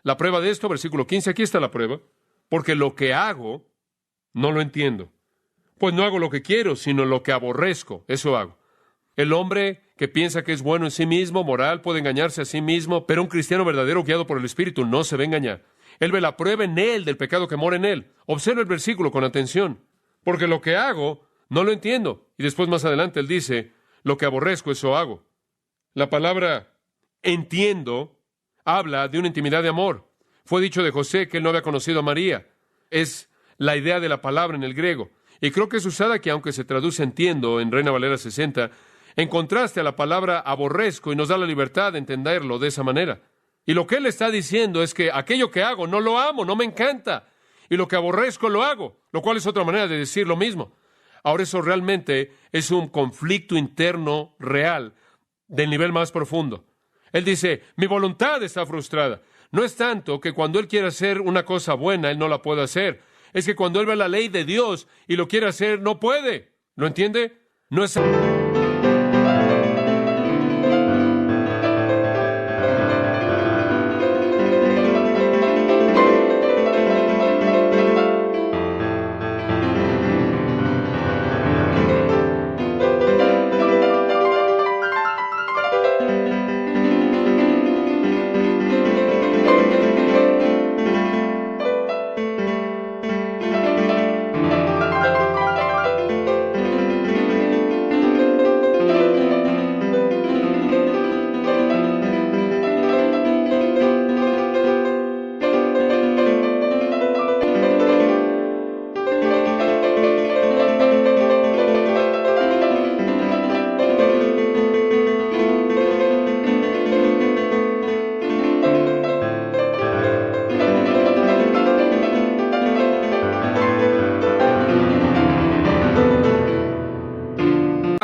La prueba de esto, versículo 15, aquí está la prueba. Porque lo que hago, no lo entiendo. Pues no hago lo que quiero, sino lo que aborrezco, eso hago. El hombre que piensa que es bueno en sí mismo, moral, puede engañarse a sí mismo, pero un cristiano verdadero guiado por el Espíritu no se va a engañar. Él ve la prueba en él del pecado que mora en él. Observa el versículo con atención. Porque lo que hago, no lo entiendo. Y después más adelante él dice, lo que aborrezco, eso hago. La palabra entiendo habla de una intimidad de amor. Fue dicho de José que él no había conocido a María. Es la idea de la palabra en el griego. Y creo que es usada aquí, aunque se traduce entiendo en Reina Valera 60, en contraste a la palabra aborrezco, y nos da la libertad de entenderlo de esa manera. Y lo que él está diciendo es que aquello que hago no lo amo, no me encanta. Y lo que aborrezco lo hago, lo cual es otra manera de decir lo mismo. Ahora eso realmente es un conflicto interno real del nivel más profundo. Él dice, mi voluntad está frustrada. No es tanto que cuando él quiere hacer una cosa buena, él no la puede hacer. Es que cuando él ve la ley de Dios y lo quiere hacer, no puede. ¿Lo entiende? No es...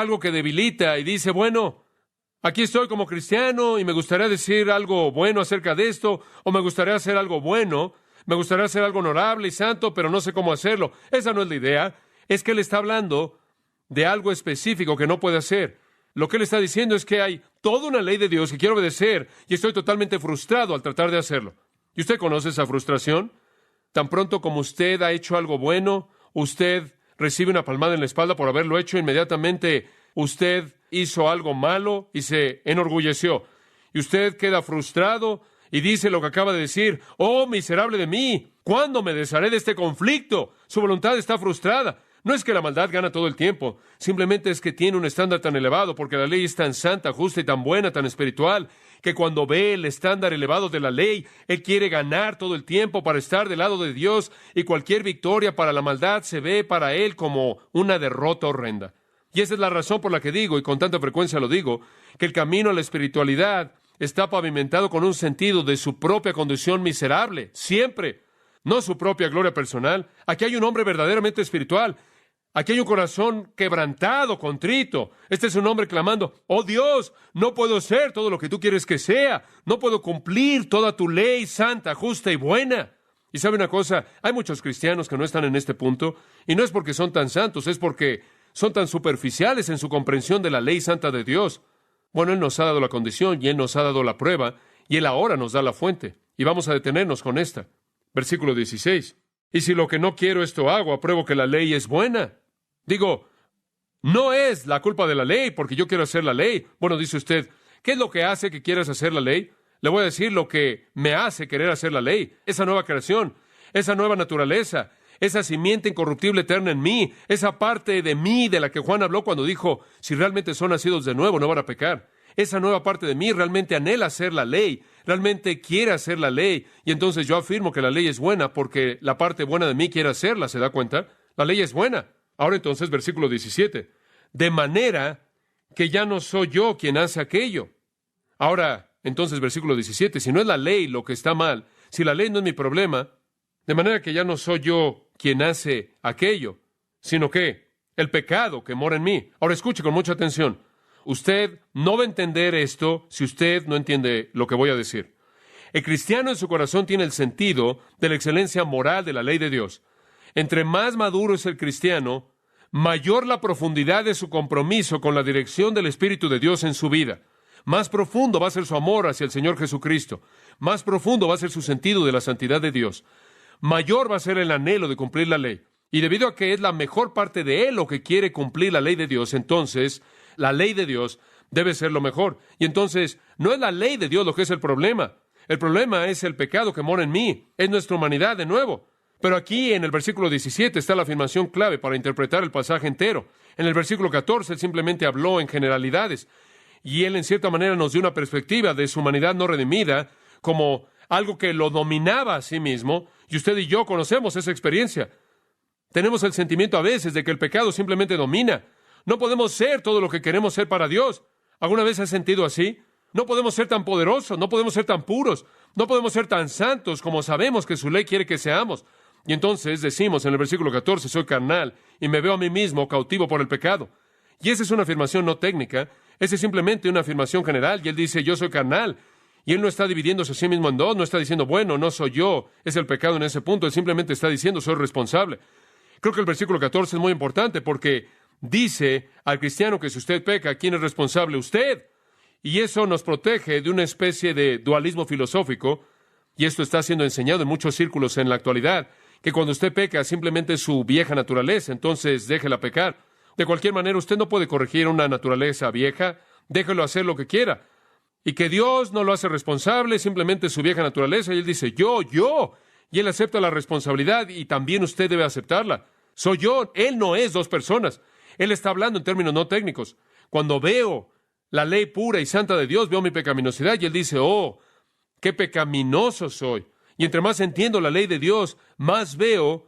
algo que debilita y dice, bueno, aquí estoy como cristiano y me gustaría decir algo bueno acerca de esto, o me gustaría hacer algo bueno, me gustaría hacer algo honorable y santo, pero no sé cómo hacerlo. Esa no es la idea. Es que él está hablando de algo específico que no puede hacer. Lo que él está diciendo es que hay toda una ley de Dios que quiero obedecer y estoy totalmente frustrado al tratar de hacerlo. ¿Y usted conoce esa frustración? Tan pronto como usted ha hecho algo bueno, usted recibe una palmada en la espalda por haberlo hecho, inmediatamente usted hizo algo malo y se enorgulleció. Y usted queda frustrado y dice lo que acaba de decir, ¡oh, miserable de mí! ¿Cuándo me desharé de este conflicto? Su voluntad está frustrada. No es que la maldad gana todo el tiempo, simplemente es que tiene un estándar tan elevado, porque la ley es tan santa, justa y tan buena, tan espiritual, que cuando ve el estándar elevado de la ley, él quiere ganar todo el tiempo para estar del lado de Dios, y cualquier victoria para la maldad se ve para él como una derrota horrenda. Y esa es la razón por la que digo, y con tanta frecuencia lo digo, que el camino a la espiritualidad está pavimentado con un sentido de su propia condición miserable, siempre, no su propia gloria personal. Aquí hay un hombre verdaderamente espiritual. Aquí hay un corazón quebrantado, contrito. Este es un hombre clamando, oh Dios, no puedo ser todo lo que tú quieres que sea. No puedo cumplir toda tu ley santa, justa y buena. Y sabe una cosa, hay muchos cristianos que no están en este punto, y no es porque son tan santos, es porque son tan superficiales en su comprensión de la ley santa de Dios. Bueno, Él nos ha dado la condición, y Él nos ha dado la prueba, y Él ahora nos da la fuente. Y vamos a detenernos con esta. Versículo 16. Y si lo que no quiero esto hago, apruebo que la ley es buena. Digo, no es la culpa de la ley porque yo quiero hacer la ley. Bueno, dice usted, ¿qué es lo que hace que quieras hacer la ley? Le voy a decir lo que me hace querer hacer la ley. Esa nueva creación, esa nueva naturaleza, esa simiente incorruptible eterna en mí, esa parte de mí de la que Juan habló cuando dijo, si realmente son nacidos de nuevo, no van a pecar. Esa nueva parte de mí realmente anhela hacer la ley, realmente quiere hacer la ley, y entonces yo afirmo que la ley es buena porque la parte buena de mí quiere hacerla, ¿se da cuenta? La ley es buena. Ahora entonces, versículo 17. De manera que ya no soy yo quien hace aquello. Ahora, entonces, versículo 17, si no es la ley lo que está mal, si la ley no es mi problema, de manera que ya no soy yo quien hace aquello, sino que el pecado que mora en mí. Ahora escuche con mucha atención. Usted no va a entender esto si usted no entiende lo que voy a decir. El cristiano en su corazón tiene el sentido de la excelencia moral de la ley de Dios. Entre más maduro es el cristiano, mayor la profundidad de su compromiso con la dirección del Espíritu de Dios en su vida. Más profundo va a ser su amor hacia el Señor Jesucristo. Más profundo va a ser su sentido de la santidad de Dios. Mayor va a ser el anhelo de cumplir la ley. Y debido a que es la mejor parte de él lo que quiere cumplir la ley de Dios, entonces la ley de Dios debe ser lo mejor. Y entonces no es la ley de Dios lo que es el problema. El problema es el pecado que mora en mí. Es nuestra humanidad de nuevo. Pero aquí en el versículo 17 está la afirmación clave para interpretar el pasaje entero. En el versículo 14 él simplemente habló en generalidades. Y él en cierta manera nos dio una perspectiva de su humanidad no redimida como algo que lo dominaba a sí mismo. Y usted y yo conocemos esa experiencia. Tenemos el sentimiento a veces de que el pecado simplemente domina. No podemos ser todo lo que queremos ser para Dios. ¿Alguna vez has sentido así? No podemos ser tan poderosos, no podemos ser tan puros, no podemos ser tan santos como sabemos que su ley quiere que seamos. Y entonces decimos en el versículo 14, soy carnal y me veo a mí mismo cautivo por el pecado. Y esa es una afirmación no técnica, esa es simplemente una afirmación general. Y él dice, yo soy carnal. Y él no está dividiéndose a sí mismo en dos, no está diciendo, bueno, no soy yo, es el pecado en ese punto. Él simplemente está diciendo, soy responsable. Creo que el versículo 14 es muy importante porque dice al cristiano que si usted peca, ¿quién es responsable? Usted. Y eso nos protege de una especie de dualismo filosófico, y esto está siendo enseñado en muchos círculos en la actualidad, que cuando usted peca simplemente es su vieja naturaleza, entonces déjela pecar. De cualquier manera, usted no puede corregir una naturaleza vieja, déjelo hacer lo que quiera. Y que Dios no lo hace responsable, simplemente su vieja naturaleza, y él dice, yo, y él acepta la responsabilidad, y también usted debe aceptarla. Soy yo, él no es dos personas. Él está hablando en términos no técnicos. Cuando veo la ley pura y santa de Dios, veo mi pecaminosidad, y él dice, oh, qué pecaminoso soy. Y entre más entiendo la ley de Dios, más veo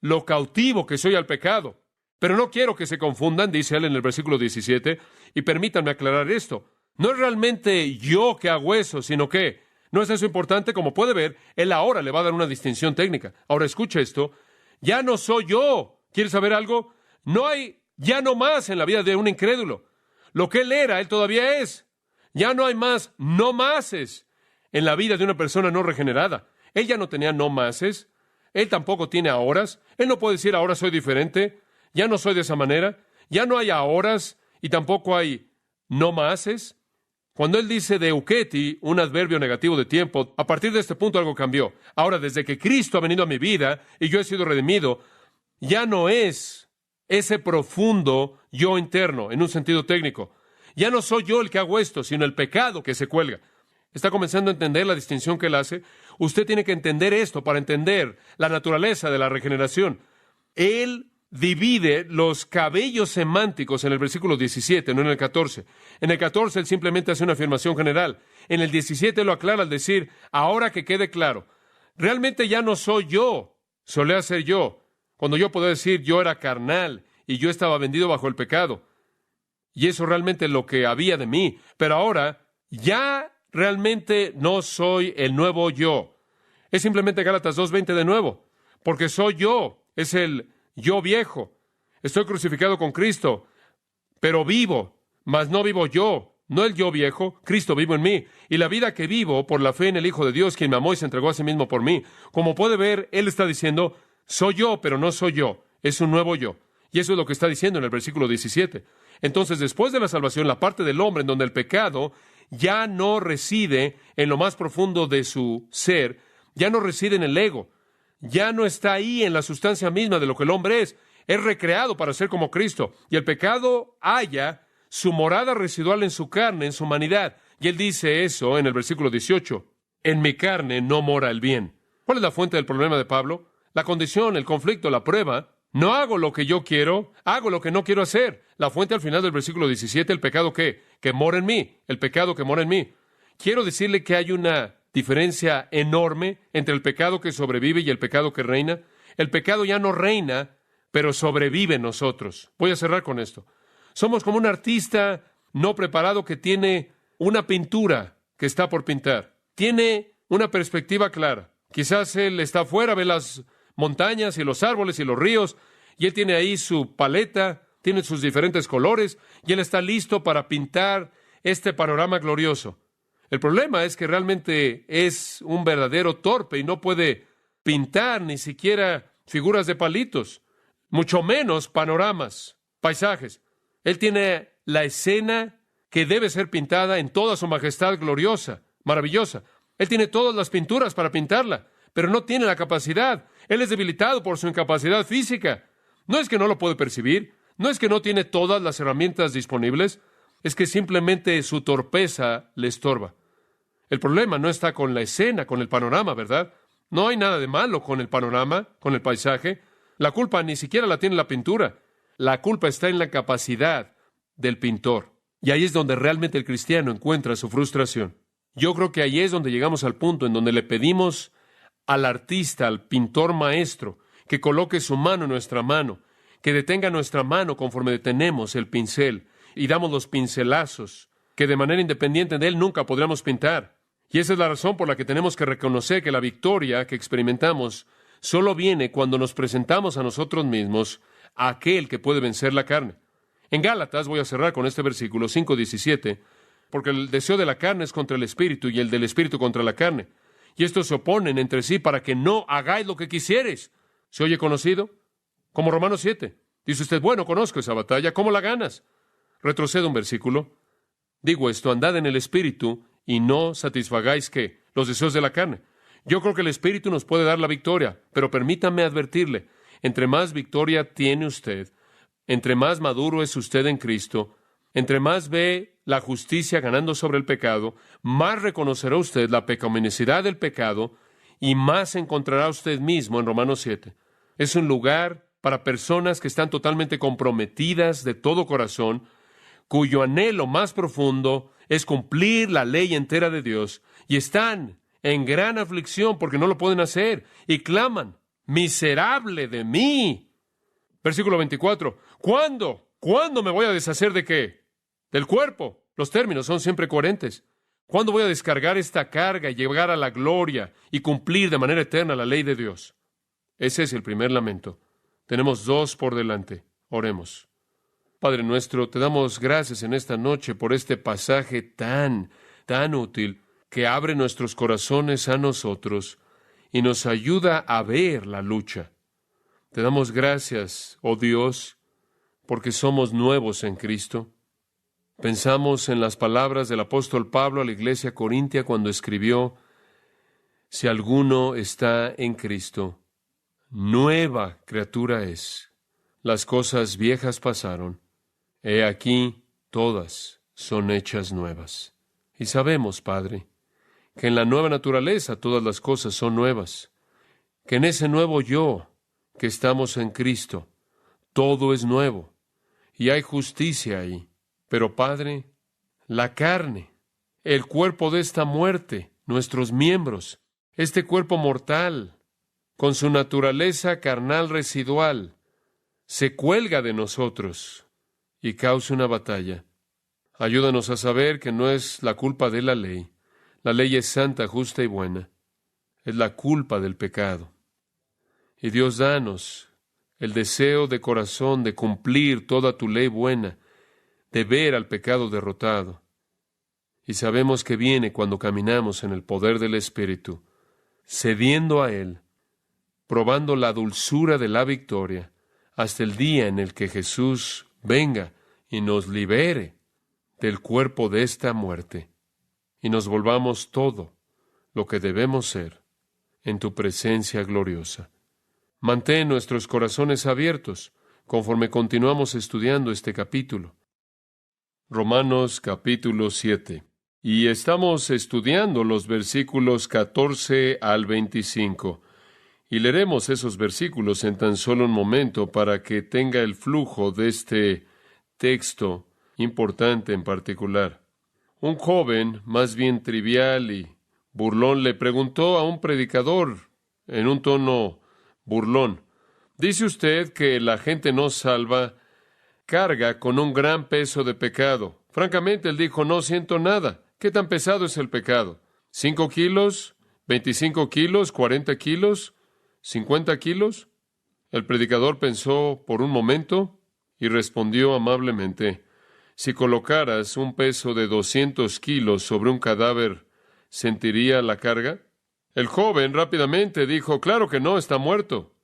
lo cautivo que soy al pecado. Pero no quiero que se confundan, dice él en el versículo 17, y permítanme aclarar esto. No es realmente yo que hago eso, sino que no es eso importante. Como puede ver, él ahora le va a dar una distinción técnica. Ahora escucha esto. Ya no soy yo. ¿Quieres saber algo? No hay ya no más en la vida de un incrédulo. Lo que él era, él todavía es. Ya no hay más no máses en la vida de una persona no regenerada. Él ya no tenía no máses. Él tampoco tiene ahoras. Él no puede decir ahora soy diferente. Ya no soy de esa manera. Ya no hay ahoras y tampoco hay no máses. Cuando él dice de euketi, un adverbio negativo de tiempo, a partir de este punto algo cambió. Ahora, desde que Cristo ha venido a mi vida y yo he sido redimido, ya no es ese profundo yo interno, en un sentido técnico. Ya no soy yo el que hago esto, sino el pecado que se cuelga. ¿Está comenzando a entender la distinción que él hace? Usted tiene que entender esto para entender la naturaleza de la regeneración. Él divide los cabellos semánticos en el versículo 17, no en el 14. En el 14 él simplemente hace una afirmación general. En el 17 lo aclara al decir, ahora que quede claro, realmente ya no soy yo, solía ser yo. Cuando yo podía decir yo era carnal y yo estaba vendido bajo el pecado. Y eso realmente es lo que había de mí. Pero ahora ya realmente no soy el nuevo yo. Es simplemente Gálatas 2:20 de nuevo. Porque soy yo, es el yo viejo. Estoy crucificado con Cristo, pero vivo, mas no vivo yo. No el yo viejo, Cristo vivo en mí. Y la vida que vivo por la fe en el Hijo de Dios, quien me amó y se entregó a sí mismo por mí. Como puede ver, él está diciendo, soy yo, pero no soy yo. Es un nuevo yo. Y eso es lo que está diciendo en el versículo 17. Entonces, después de la salvación, la parte del hombre en donde el pecado ya no reside en lo más profundo de su ser, ya no reside en el ego, ya no está ahí en la sustancia misma de lo que el hombre es recreado para ser como Cristo, y el pecado halla su morada residual en su carne, en su humanidad. Y él dice eso en el versículo 18, en mi carne no mora el bien. ¿Cuál es la fuente del problema de Pablo? La condición, el conflicto, la prueba. No hago lo que yo quiero, hago lo que no quiero hacer. La fuente al final del versículo 17, el pecado que mora en mí, el pecado que mora en mí. Quiero decirle que hay una diferencia enorme entre el pecado que sobrevive y el pecado que reina. El pecado ya no reina, pero sobrevive en nosotros. Voy a cerrar con esto. Somos como un artista no preparado que tiene una pintura que está por pintar. Tiene una perspectiva clara. Quizás él está afuera, ve las montañas y los árboles y los ríos, y él tiene ahí su paleta, tiene sus diferentes colores, y él está listo para pintar este panorama glorioso. El problema es que realmente es un verdadero torpe y no puede pintar ni siquiera figuras de palitos, mucho menos panoramas, paisajes. Él tiene la escena que debe ser pintada en toda su majestad gloriosa, maravillosa. Él tiene todas las pinturas para pintarla, pero no tiene la capacidad. Él es debilitado por su incapacidad física. No es que no lo puede percibir, no es que no tiene todas las herramientas disponibles, es que simplemente su torpeza le estorba. El problema no está con la escena, con el panorama, ¿verdad? No hay nada de malo con el panorama, con el paisaje. La culpa ni siquiera la tiene la pintura. La culpa está en la capacidad del pintor. Y ahí es donde realmente el cristiano encuentra su frustración. Yo creo que ahí es donde llegamos al punto en donde le pedimos al artista, al pintor maestro, que coloque su mano en nuestra mano, que detenga nuestra mano conforme detenemos el pincel y damos los pincelazos, que de manera independiente de él nunca podríamos pintar. Y esa es la razón por la que tenemos que reconocer que la victoria que experimentamos solo viene cuando nos presentamos a nosotros mismos a aquel que puede vencer la carne. En Gálatas, voy a cerrar con este versículo 5:17, porque el deseo de la carne es contra el espíritu y el del espíritu contra la carne. Y estos se oponen entre sí para que no hagáis lo que quisieres. ¿Se oye conocido? Como Romanos 7. Dice usted, bueno, conozco esa batalla, ¿cómo la ganas? Retrocedo un versículo. Digo esto, andad en el espíritu y no satisfagáis, ¿qué? Los deseos de la carne. Yo creo que el espíritu nos puede dar la victoria, pero permítame advertirle, entre más victoria tiene usted, entre más maduro es usted en Cristo, entre más ve la justicia ganando sobre el pecado, más reconocerá usted la pecaminosidad del pecado y más encontrará usted mismo en Romanos 7. Es un lugar para personas que están totalmente comprometidas de todo corazón, cuyo anhelo más profundo es cumplir la ley entera de Dios, y están en gran aflicción porque no lo pueden hacer, y claman, miserable de mí. Versículo 24, ¿cuándo? ¿Cuándo me voy a deshacer de qué? Del cuerpo. Los términos son siempre coherentes. ¿Cuándo voy a descargar esta carga y llegar a la gloria y cumplir de manera eterna la ley de Dios? Ese es el primer lamento. Tenemos dos por delante. Oremos. Padre nuestro, te damos gracias en esta noche por este pasaje tan útil que abre nuestros corazones a nosotros y nos ayuda a ver la lucha. Te damos gracias, oh Dios, porque somos nuevos en Cristo. Pensamos en las palabras del apóstol Pablo a la iglesia corintia cuando escribió, si alguno está en Cristo, nueva criatura es. Las cosas viejas pasaron. He aquí, todas son hechas nuevas. Y sabemos, Padre, que en la nueva naturaleza todas las cosas son nuevas, que en ese nuevo yo que estamos en Cristo, todo es nuevo, y hay justicia ahí. Pero, Padre, la carne, el cuerpo de esta muerte, nuestros miembros, este cuerpo mortal, con su naturaleza carnal residual, se cuelga de nosotros y causa una batalla. Ayúdanos a saber que no es la culpa de la ley. La ley es santa, justa y buena. Es la culpa del pecado. Y Dios, danos el deseo de corazón de cumplir toda tu ley buena, de ver al pecado derrotado. Y sabemos que viene cuando caminamos en el poder del Espíritu, cediendo a Él, probando la dulzura de la victoria, hasta el día en el que Jesús venga y nos libere del cuerpo de esta muerte. y nos volvamos todo lo que debemos ser en tu presencia gloriosa. Mantén nuestros corazones abiertos conforme continuamos estudiando este capítulo. Romanos capítulo 7. Y estamos estudiando los versículos 14 al 25. Y leeremos esos versículos en tan solo un momento para que tenga el flujo de este texto importante en particular. Un joven, más bien trivial y burlón, le preguntó a un predicador en un tono burlón: dice usted que la gente no salva carga con un gran peso de pecado. Francamente, él dijo: no siento nada. ¿Qué tan pesado es el pecado? ¿5 kilos? ¿25 kilos? ¿40 kilos? ¿50 kilos? El predicador pensó por un momento y respondió amablemente: si colocaras un peso de 200 kilos sobre un cadáver, ¿sentiría la carga? El joven rápidamente dijo: claro que no, está muerto.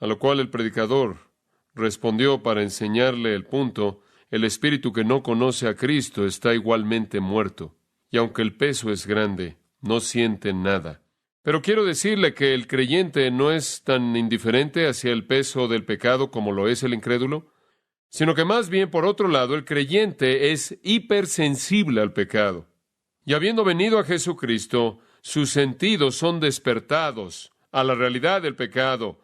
A lo cual el predicador respondió para enseñarle el punto: el espíritu que no conoce a Cristo está igualmente muerto. Y aunque el peso es grande, no siente nada. Pero quiero decirle que el creyente no es tan indiferente hacia el peso del pecado como lo es el incrédulo, sino que más bien, por otro lado, el creyente es hipersensible al pecado. Y habiendo venido a Jesucristo, sus sentidos son despertados a la realidad del pecado.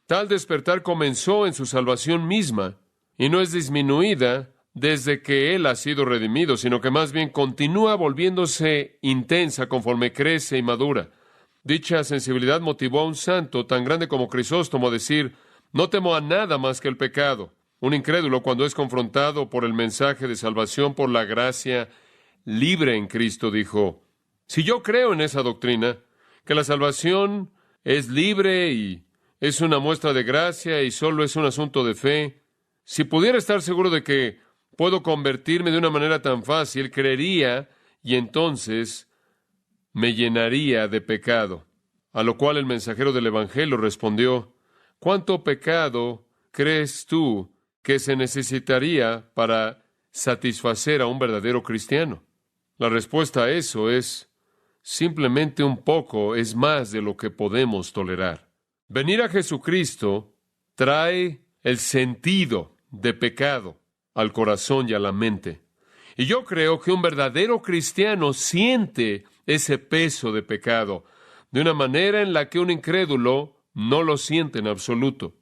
Tal despertar comenzó en su salvación misma y no es disminuida desde que Él ha sido redimido, sino que más bien continúa volviéndose intensa conforme crece y madura. Dicha sensibilidad motivó a un santo tan grande como Crisóstomo a decir: no temo a nada más que el pecado. Un incrédulo, cuando es confrontado por el mensaje de salvación por la gracia libre en Cristo, dijo: si yo creo en esa doctrina, que la salvación es libre y es una muestra de gracia y solo es un asunto de fe, si pudiera estar seguro de que puedo convertirme de una manera tan fácil, creería y entonces me llenaría de pecado. A lo cual el mensajero del Evangelio respondió: ¿cuánto pecado crees tú que se necesitaría para satisfacer a un verdadero cristiano? La respuesta a eso es: simplemente un poco es más de lo que podemos tolerar. Venir a Jesucristo trae el sentido de pecado al corazón y a la mente. Y yo creo que un verdadero cristiano siente ese peso de pecado de una manera en la que un incrédulo no lo siente en absoluto.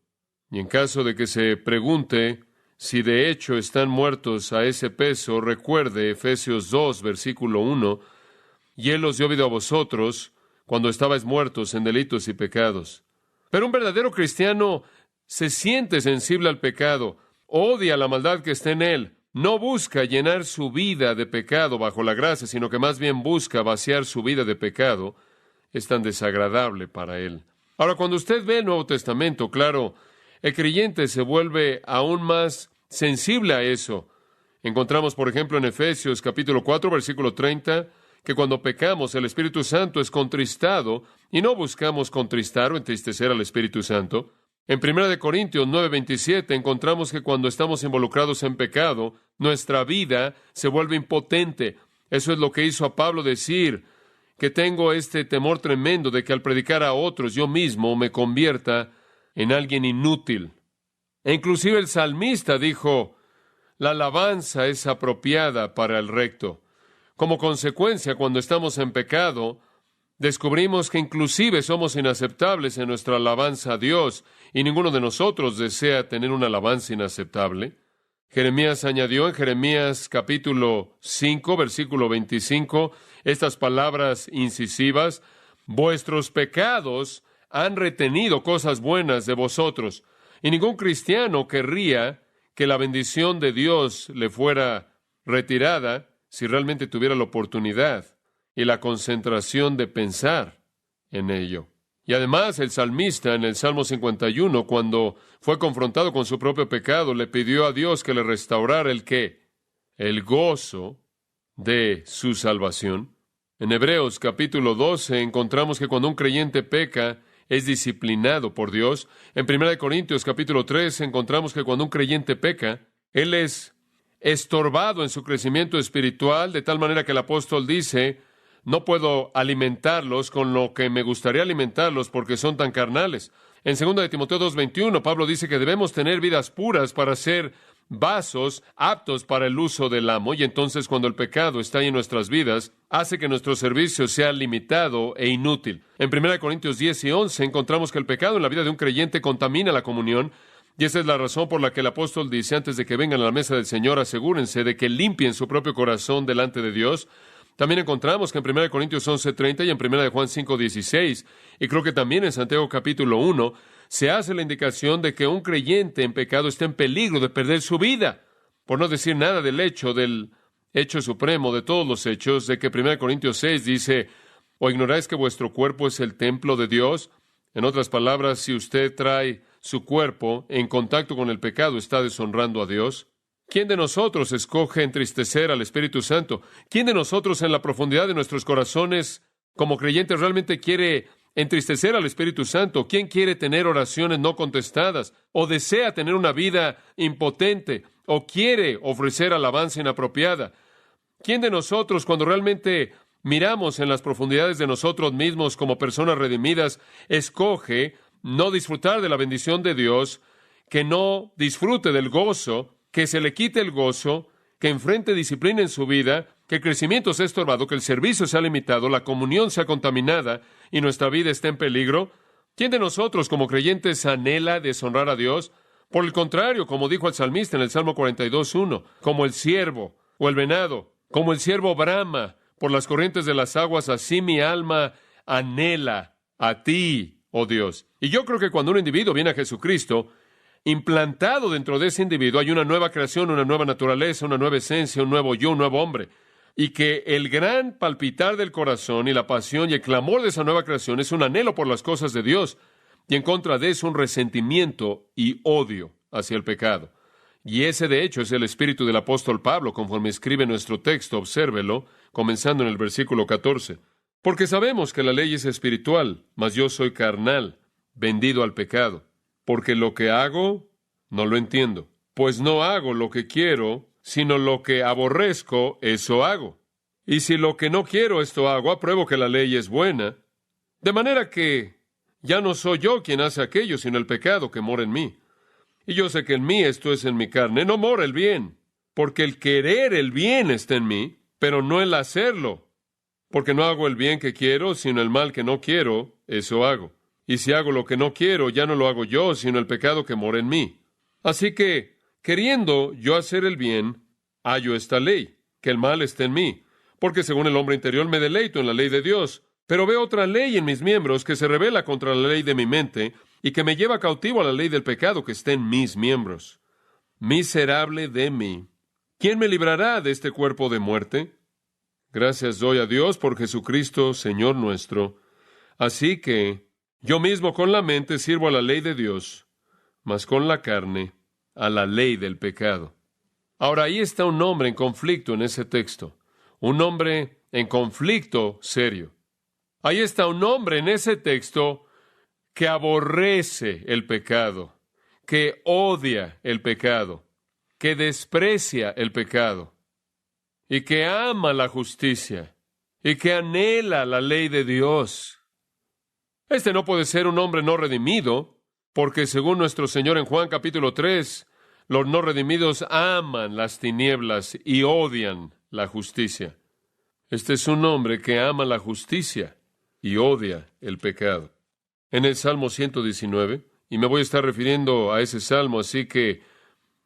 Y en caso de que se pregunte si de hecho están muertos a ese peso, recuerde Efesios 2, versículo 1, y Él os dio vida a vosotros cuando estabais muertos en delitos y pecados. Pero un verdadero cristiano se siente sensible al pecado, odia la maldad que está en él, no busca llenar su vida de pecado bajo la gracia, sino que más bien busca vaciar su vida de pecado. Es tan desagradable para él. Ahora, cuando usted ve el Nuevo Testamento, claro, el creyente se vuelve aún más sensible a eso. Encontramos, por ejemplo, en Efesios capítulo 4, versículo 30, que cuando pecamos, el Espíritu Santo es contristado, y no buscamos contristar o entristecer al Espíritu Santo. En 1 Corintios 9:27 encontramos que cuando estamos involucrados en pecado, nuestra vida se vuelve impotente. Eso es lo que hizo a Pablo decir que tengo este temor tremendo de que al predicar a otros yo mismo me convierta en alguien inútil. E inclusive el salmista dijo: la alabanza es apropiada para el recto. Como consecuencia, cuando estamos en pecado, descubrimos que inclusive somos inaceptables en nuestra alabanza a Dios, y ninguno de nosotros desea tener una alabanza inaceptable. Jeremías añadió en Jeremías capítulo 5, versículo 25, estas palabras incisivas: vuestros pecados han retenido cosas buenas de vosotros. Y ningún cristiano querría que la bendición de Dios le fuera retirada si realmente tuviera la oportunidad y la concentración de pensar en ello. Y además el salmista en el Salmo 51, cuando fue confrontado con su propio pecado, le pidió a Dios que le restaurara ¿el qué? El gozo de su salvación. En Hebreos capítulo 12 encontramos que cuando un creyente peca, es disciplinado por Dios. En 1 Corintios capítulo 3 encontramos que cuando un creyente peca, él es estorbado en su crecimiento espiritual, de tal manera que el apóstol dice: no puedo alimentarlos con lo que me gustaría alimentarlos porque son tan carnales. En 2 de Timoteo 2:21, Pablo dice que debemos tener vidas puras para ser vasos aptos para el uso del amo, y entonces cuando el pecado está ahí en nuestras vidas, hace que nuestro servicio sea limitado e inútil. En 1 Corintios 10 y 11 encontramos que el pecado en la vida de un creyente contamina la comunión, y esa es la razón por la que el apóstol dice, antes de que vengan a la mesa del Señor, asegúrense de que limpien su propio corazón delante de Dios. También encontramos que en 1 Corintios 11:30 y en 1 de Juan 5:16, y creo que también en Santiago capítulo 1, se hace la indicación de que un creyente en pecado está en peligro de perder su vida. Por no decir nada del hecho supremo de todos los hechos, de que 1 Corintios 6 dice, ¿o ignoráis que vuestro cuerpo es el templo de Dios? En otras palabras, si usted trae su cuerpo en contacto con el pecado, está deshonrando a Dios. ¿Quién de nosotros escoge entristecer al Espíritu Santo? ¿Quién de nosotros en la profundidad de nuestros corazones, como creyentes, realmente quiere entristecer al Espíritu Santo? ¿Quién quiere tener oraciones no contestadas? ¿O desea tener una vida impotente? ¿O quiere ofrecer alabanza inapropiada? ¿Quién de nosotros, cuando realmente miramos en las profundidades de nosotros mismos como personas redimidas, escoge no disfrutar de la bendición de Dios, que no disfrute del gozo, que se le quite el gozo, que enfrente disciplina en su vida, que el crecimiento sea estorbado, que el servicio sea limitado, la comunión sea contaminada y nuestra vida esté en peligro? ¿Quién de nosotros como creyentes anhela deshonrar a Dios? Por el contrario, como dijo el salmista en el Salmo 42:1, como el ciervo o el venado, como el ciervo brama por las corrientes de las aguas, así mi alma anhela a ti, oh Dios. Y yo creo que cuando un individuo viene a Jesucristo, implantado dentro de ese individuo hay una nueva creación, una nueva naturaleza, una nueva esencia, un nuevo yo, un nuevo hombre. Y que el gran palpitar del corazón y la pasión y el clamor de esa nueva creación es un anhelo por las cosas de Dios, y en contra de eso un resentimiento y odio hacia el pecado. Y ese, de hecho, es el espíritu del apóstol Pablo, conforme escribe nuestro texto. Obsérvelo, comenzando en el versículo 14. Porque sabemos que la ley es espiritual, mas yo soy carnal, vendido al pecado. Porque lo que hago, no lo entiendo. Pues no hago lo que quiero, sino lo que aborrezco, eso hago. Y si lo que no quiero, esto hago, apruebo que la ley es buena. De manera que ya no soy yo quien hace aquello, sino el pecado que mora en mí. Y yo sé que en mí, esto es en mi carne, no mora el bien. Porque el querer el bien está en mí, pero no el hacerlo. Porque no hago el bien que quiero, sino el mal que no quiero, eso hago. Y si hago lo que no quiero, ya no lo hago yo, sino el pecado que mora en mí. Así que, queriendo yo hacer el bien, hallo esta ley, que el mal está en mí. Porque según el hombre interior me deleito en la ley de Dios. Pero veo otra ley en mis miembros que se rebela contra la ley de mi mente y que me lleva cautivo a la ley del pecado que está en mis miembros. Miserable de mí. ¿Quién me librará de este cuerpo de muerte? Gracias doy a Dios por Jesucristo, Señor nuestro. Así que yo mismo con la mente sirvo a la ley de Dios, mas con la carne a la ley del pecado. Ahora, ahí está un hombre en conflicto en ese texto. Un hombre en conflicto serio. Ahí está un hombre en ese texto que aborrece el pecado, que odia el pecado, que desprecia el pecado, y que ama la justicia, y que anhela la ley de Dios. Este no puede ser un hombre no redimido, porque según nuestro Señor en Juan capítulo 3, los no redimidos aman las tinieblas y odian la justicia. Este es un hombre que ama la justicia y odia el pecado. En el Salmo 119, y me voy a estar refiriendo a ese Salmo, así que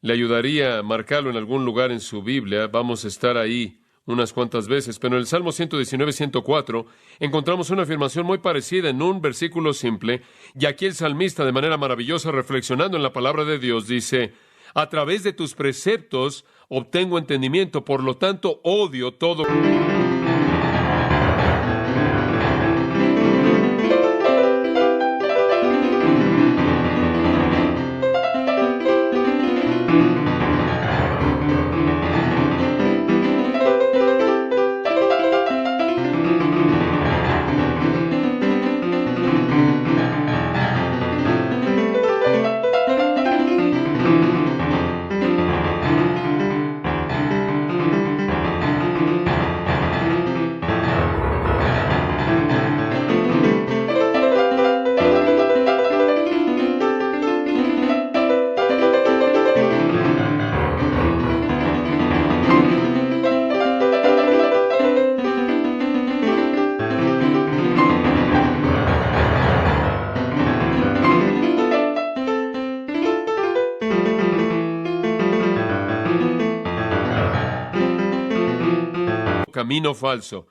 le ayudaría a marcarlo en algún lugar en su Biblia. Vamos a estar ahí unas cuantas veces, pero en el Salmo 119, 104, encontramos una afirmación muy parecida en un versículo simple, y aquí el salmista, de manera maravillosa, reflexionando en la palabra de Dios, dice: a través de tus preceptos obtengo entendimiento, por lo tanto odio todo. camino falso.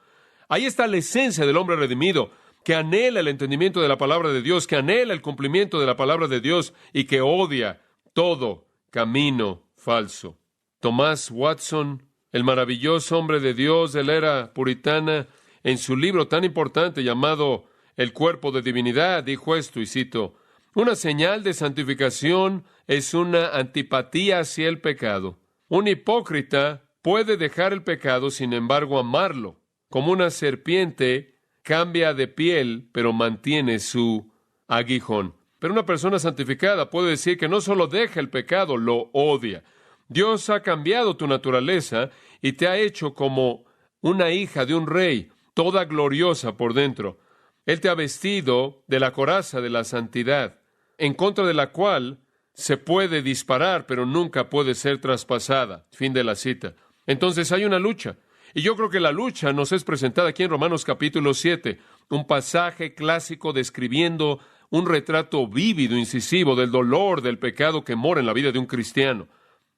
Ahí está la esencia del hombre redimido, que anhela el entendimiento de la palabra de Dios, que anhela el cumplimiento de la palabra de Dios y que odia todo camino falso. Tomás Watson, el maravilloso hombre de Dios de la era puritana, en su libro tan importante llamado El cuerpo de divinidad, dijo esto, y cito: una señal de santificación es una antipatía hacia el pecado. Un hipócrita puede dejar el pecado, sin embargo, amarlo. Como una serpiente cambia de piel, pero mantiene su aguijón. Pero una persona santificada puede decir que no solo deja el pecado, lo odia. Dios ha cambiado tu naturaleza y te ha hecho como una hija de un rey, toda gloriosa por dentro. Él te ha vestido de la coraza de la santidad, en contra de la cual se puede disparar, pero nunca puede ser traspasada. Fin de la cita. Entonces hay una lucha. Y yo creo que la lucha nos es presentada aquí en Romanos capítulo 7, un pasaje clásico describiendo un retrato vívido, incisivo, del dolor del pecado que mora en la vida de un cristiano.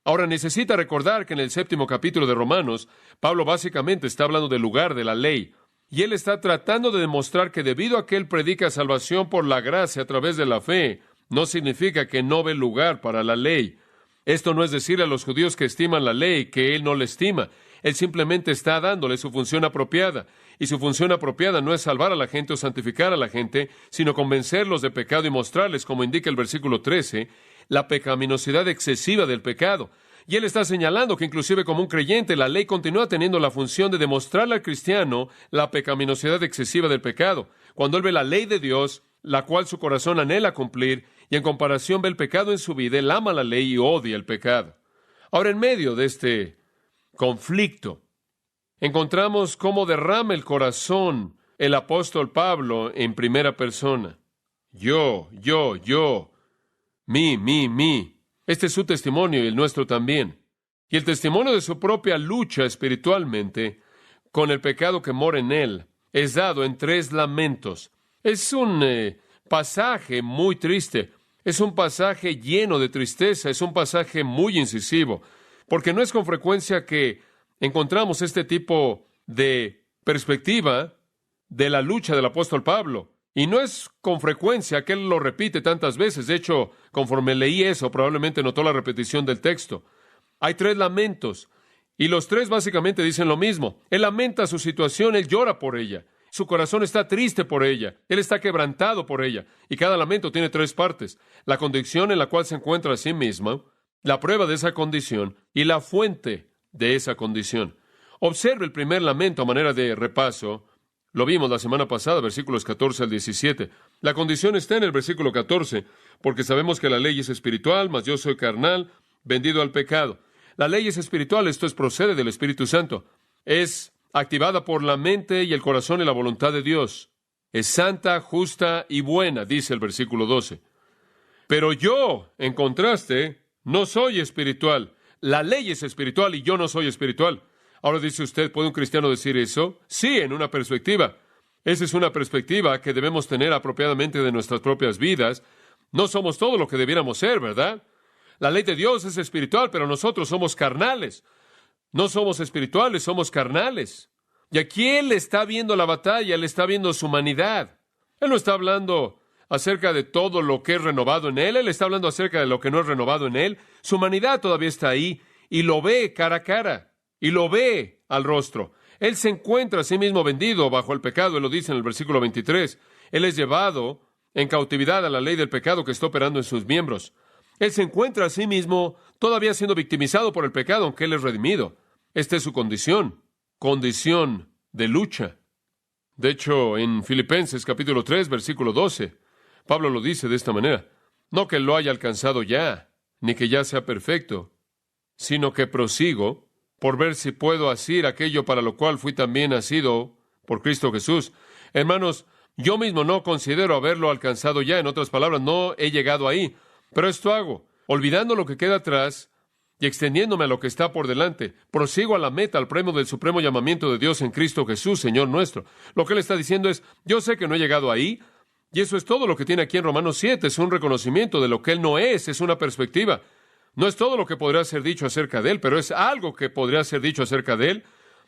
Ahora, necesita recordar que en el 7º capítulo de Romanos, Pablo básicamente está hablando del lugar de la ley. Y él está tratando de demostrar que debido a que él predica salvación por la gracia a través de la fe, no significa que no ve lugar para la ley. Esto no es decir a los judíos que estiman la ley que él no la estima. Él simplemente está dándole su función apropiada. Y su función apropiada no es salvar a la gente o santificar a la gente, sino convencerlos de pecado y mostrarles, como indica el versículo 13, la pecaminosidad excesiva del pecado. Y él está señalando que inclusive como un creyente, la ley continúa teniendo la función de demostrarle al cristiano la pecaminosidad excesiva del pecado. Cuando él ve la ley de Dios, la cual su corazón anhela cumplir, y en comparación ve el pecado en su vida, él ama la ley y odia el pecado. Ahora, en medio de este conflicto, encontramos cómo derrama el corazón el apóstol Pablo en primera persona. Yo, mí. Este es su testimonio y el nuestro también. Y el testimonio de su propia lucha espiritualmente con el pecado que mora en él es dado en 3 lamentos. Es un pasaje muy triste. Es un pasaje lleno de tristeza. Es un pasaje muy incisivo. Porque no es con frecuencia que encontramos este tipo de perspectiva de la lucha del apóstol Pablo. Y no es con frecuencia que él lo repite tantas veces. De hecho, conforme leí eso, probablemente notó la repetición del texto. Hay 3 lamentos, y los 3 básicamente dicen lo mismo. Él lamenta su situación, él llora por ella. Su corazón está triste por ella, él está quebrantado por ella. Y cada lamento tiene 3 partes. La condición en la cual se encuentra a sí mismo, la prueba de esa condición y la fuente de esa condición. Observe el primer lamento a manera de repaso. Lo vimos la semana pasada, versículos 14 al 17. La condición está en el versículo 14, porque sabemos que la ley es espiritual, mas yo soy carnal, vendido al pecado. La ley es espiritual, esto es, procede del Espíritu Santo. Es activada por la mente y el corazón y la voluntad de Dios. Es santa, justa y buena, dice el versículo 12. Pero yo, en contraste, no soy espiritual. La ley es espiritual y yo no soy espiritual. Ahora dice usted, ¿puede un cristiano decir eso? Sí, en una perspectiva. Esa es una perspectiva que debemos tener apropiadamente de nuestras propias vidas. No somos todo lo que debiéramos ser, ¿verdad? La ley de Dios es espiritual, pero nosotros somos carnales. No somos espirituales, somos carnales. Y aquí él está viendo la batalla, él está viendo su humanidad. Él no está hablando acerca de todo lo que es renovado en él está hablando acerca de lo que no es renovado en él. Su humanidad todavía está ahí y lo ve cara a cara. Y lo ve al rostro. Él se encuentra a sí mismo vendido bajo el pecado. Él lo dice en el versículo 23. Él es llevado en cautividad a la ley del pecado que está operando en sus miembros. Él se encuentra a sí mismo todavía siendo victimizado por el pecado, aunque él es redimido. Esta es su condición de lucha. De hecho, en Filipenses capítulo 3, versículo 12, Pablo lo dice de esta manera. No que lo haya alcanzado ya, ni que ya sea perfecto, sino que prosigo por ver si puedo hacer aquello para lo cual fui también nacido por Cristo Jesús. Hermanos, yo mismo no considero haberlo alcanzado ya. En otras palabras, no he llegado ahí. Pero esto hago, olvidando lo que queda atrás y extendiéndome a lo que está por delante. Prosigo a la meta, al premio del supremo llamamiento de Dios en Cristo Jesús, Señor nuestro. Lo que él está diciendo es, yo sé que no he llegado ahí, y eso es todo lo que tiene aquí en Romanos 7. Es un reconocimiento de lo que él no es una perspectiva. No es todo lo que podría ser dicho acerca de él, pero es algo que podría ser dicho acerca de él.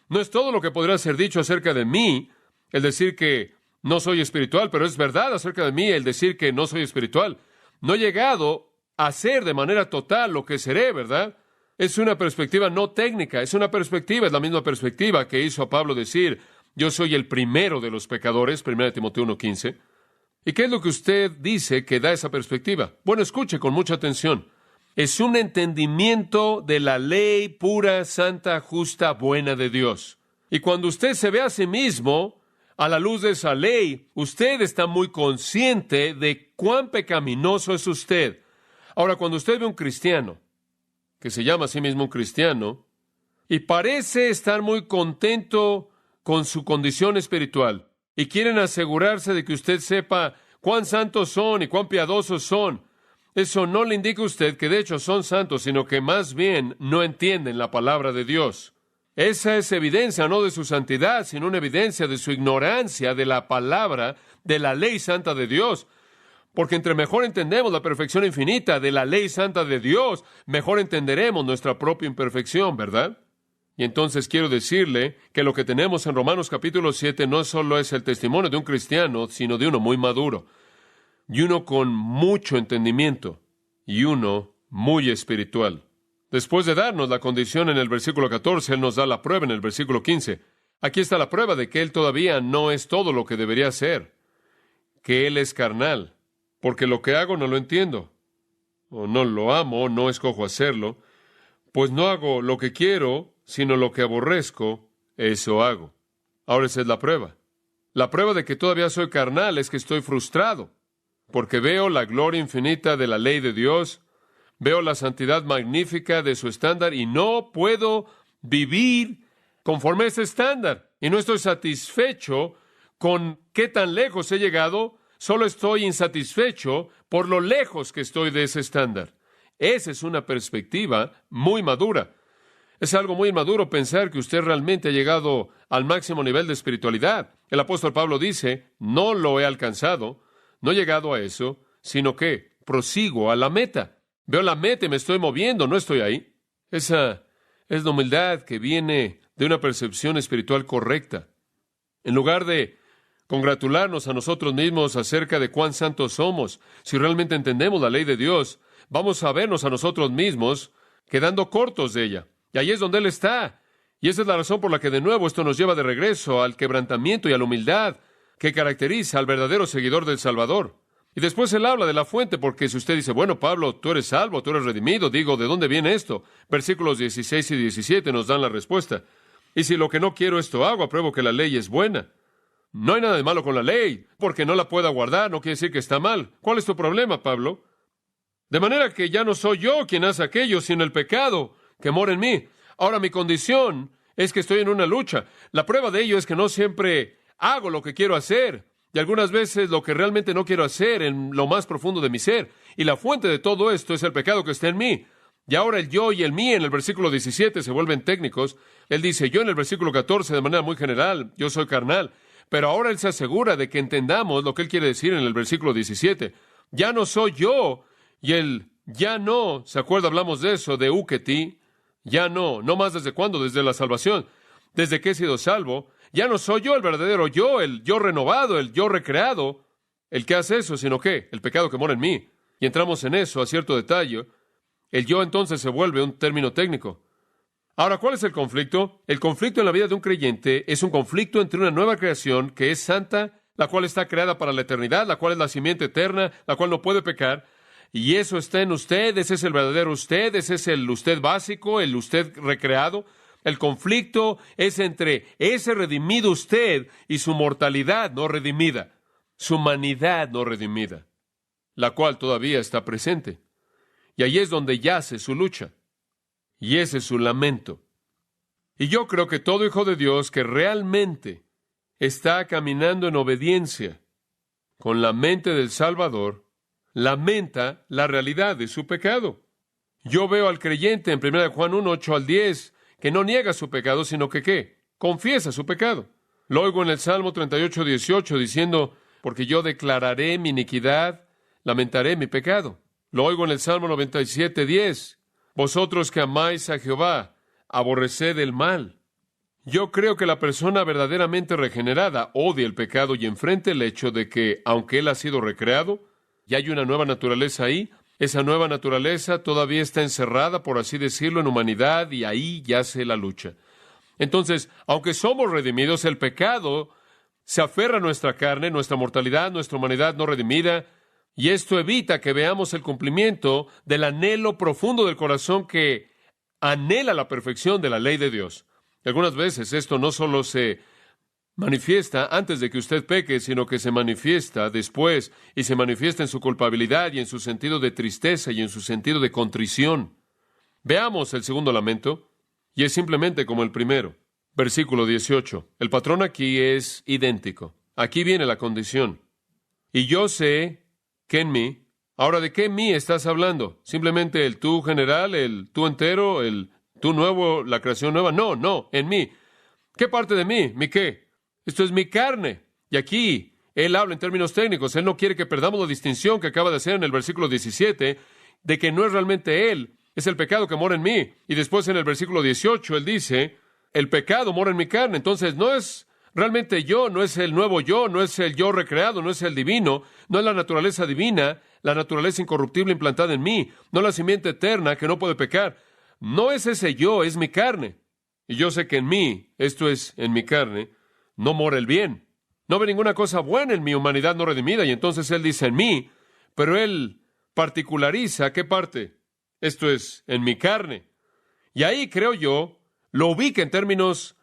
No es todo lo que podría ser dicho acerca de mí, el decir que no soy espiritual, pero es verdad acerca de mí el decir que no soy espiritual. No he llegado a ser de manera total lo que seré, ¿verdad? Es una perspectiva no técnica, es una perspectiva, es la misma perspectiva que hizo a Pablo decir, yo soy el primero de los pecadores, 1 Timoteo 1:15. ¿Y qué es lo que usted dice que da esa perspectiva? Bueno, escuche con mucha atención. Es un entendimiento de la ley pura, santa, justa, buena de Dios. Y cuando usted se ve a sí mismo a la luz de esa ley, usted está muy consciente de cuán pecaminoso es usted. Ahora, cuando usted ve a un cristiano, que se llama a sí mismo un cristiano, y parece estar muy contento con su condición espiritual, y quieren asegurarse de que usted sepa cuán santos son y cuán piadosos son, eso no le indica a usted que de hecho son santos, sino que más bien no entienden la palabra de Dios. Esa es evidencia no de su santidad, sino una evidencia de su ignorancia de la palabra, de la ley santa de Dios. Porque entre mejor entendemos la perfección infinita de la ley santa de Dios, mejor entenderemos nuestra propia imperfección, ¿verdad? Y entonces quiero decirle que lo que tenemos en Romanos capítulo 7 no solo es el testimonio de un cristiano, sino de uno muy maduro, y uno con mucho entendimiento, y uno muy espiritual. Después de darnos la condición en el versículo 14, Él nos da la prueba en el versículo 15. Aquí está la prueba de que Él todavía no es todo lo que debería ser, que Él es carnal, porque lo que hago no lo entiendo, o no lo amo, o no escojo hacerlo, pues no hago lo que quiero, sino lo que aborrezco, eso hago. Ahora esa es la prueba. La prueba de que todavía soy carnal es que estoy frustrado, porque veo la gloria infinita de la ley de Dios, veo la santidad magnífica de su estándar y no puedo vivir conforme a ese estándar. Y no estoy satisfecho con qué tan lejos he llegado, solo estoy insatisfecho por lo lejos que estoy de ese estándar. Esa es una perspectiva muy madura. Es algo muy inmaduro pensar que usted realmente ha llegado al máximo nivel de espiritualidad. El apóstol Pablo dice, no lo he alcanzado, no he llegado a eso, sino que prosigo a la meta. Veo la meta y me estoy moviendo, no estoy ahí. Esa es la humildad que viene de una percepción espiritual correcta. En lugar de congratularnos a nosotros mismos acerca de cuán santos somos, si realmente entendemos la ley de Dios, vamos a vernos a nosotros mismos quedando cortos de ella. Y ahí es donde Él está. Y esa es la razón por la que de nuevo esto nos lleva de regreso al quebrantamiento y a la humildad que caracteriza al verdadero seguidor del Salvador. Y después Él habla de la fuente, porque si usted dice, bueno, Pablo, tú eres salvo, tú eres redimido, digo, ¿de dónde viene esto? Versículos 16 y 17 nos dan la respuesta. Y si lo que no quiero esto hago, apruebo que la ley es buena. No hay nada de malo con la ley, porque no la pueda guardar, no quiere decir que está mal. ¿Cuál es tu problema, Pablo? De manera que ya no soy yo quien hace aquello, sino el pecado que mora en mí. Ahora mi condición es que estoy en una lucha. La prueba de ello es que no siempre hago lo que quiero hacer, y algunas veces lo que realmente no quiero hacer en lo más profundo de mi ser. Y la fuente de todo esto es el pecado que está en mí. Y ahora el yo y el mí en el versículo 17 se vuelven técnicos. Él dice, yo en el versículo 14 de manera muy general, yo soy carnal. Pero ahora Él se asegura de que entendamos lo que Él quiere decir en el versículo 17. Ya no soy yo, y el ya no, ¿se acuerda? Hablamos de eso, de uketi, ya no más desde cuándo, desde la salvación, desde que he sido salvo. Ya no soy yo el verdadero yo, el yo renovado, el yo recreado, el que hace eso, sino que el pecado que mora en mí. Y entramos en eso a cierto detalle. El yo entonces se vuelve un término técnico. Ahora, ¿cuál es el conflicto? El conflicto en la vida de un creyente es un conflicto entre una nueva creación que es santa, la cual está creada para la eternidad, la cual es la simiente eterna, la cual no puede pecar, y eso está en usted, ese es el verdadero usted, ese es el usted básico, el usted recreado. El conflicto es entre ese redimido usted y su mortalidad no redimida, su humanidad no redimida, la cual todavía está presente. Y ahí es donde yace su lucha. Y ese es su lamento. Y yo creo que todo hijo de Dios que realmente está caminando en obediencia con la mente del Salvador, lamenta la realidad de su pecado. Yo veo al creyente en 1 Juan 1, 8 al 10, que no niega su pecado, sino que ¿qué? Confiesa su pecado. Lo oigo en el Salmo 38, 18, diciendo, porque yo declararé mi iniquidad, lamentaré mi pecado. Lo oigo en el Salmo 97, 10, vosotros que amáis a Jehová, aborreced el mal. Yo creo que la persona verdaderamente regenerada odia el pecado y enfrenta el hecho de que, aunque él ha sido recreado, y hay una nueva naturaleza ahí, esa nueva naturaleza todavía está encerrada, por así decirlo, en humanidad, y ahí yace la lucha. Entonces, aunque somos redimidos, el pecado se aferra a nuestra carne, nuestra mortalidad, nuestra humanidad no redimida, y esto evita que veamos el cumplimiento del anhelo profundo del corazón que anhela la perfección de la ley de Dios. Y algunas veces esto no solo se manifiesta antes de que usted peque, sino que se manifiesta después, y se manifiesta en su culpabilidad y en su sentido de tristeza y en su sentido de contrición. Veamos el segundo lamento, y es simplemente como el primero. Versículo 18. El patrón aquí es idéntico. Aquí viene la condición. Y yo sé que en mí. Ahora, ¿de qué en mí estás hablando? ¿Simplemente el tú general, el tú entero, el tú nuevo, la creación nueva? No, en mí. ¿Qué parte de mí? ¿Mi qué? Esto es mi carne. Y aquí él habla en términos técnicos. Él no quiere que perdamos la distinción que acaba de hacer en el versículo 17, de que no es realmente él, es el pecado que mora en mí. Y después en el versículo 18 él dice, el pecado mora en mi carne. Entonces no es realmente yo, no es el nuevo yo, no es el yo recreado, no es el divino, no es la naturaleza divina, la naturaleza incorruptible implantada en mí, no la simiente eterna que no puede pecar. No es ese yo, es mi carne. Y yo sé que en mí, esto es, en mi carne, no mora el bien. No ve ninguna cosa buena en mi humanidad no redimida. Y entonces él dice en mí, pero él particulariza ¿qué parte? Esto es, en mi carne. Y ahí, creo yo, lo ubica en términos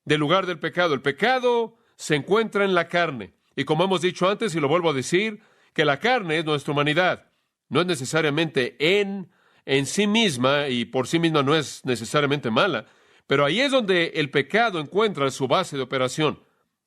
del lugar del pecado. El pecado se encuentra en la carne. Y como hemos dicho antes, y lo vuelvo a decir, que la carne es nuestra humanidad. No es necesariamente en sí misma, y por sí misma no es necesariamente mala, pero ahí es donde el pecado encuentra su base de operación.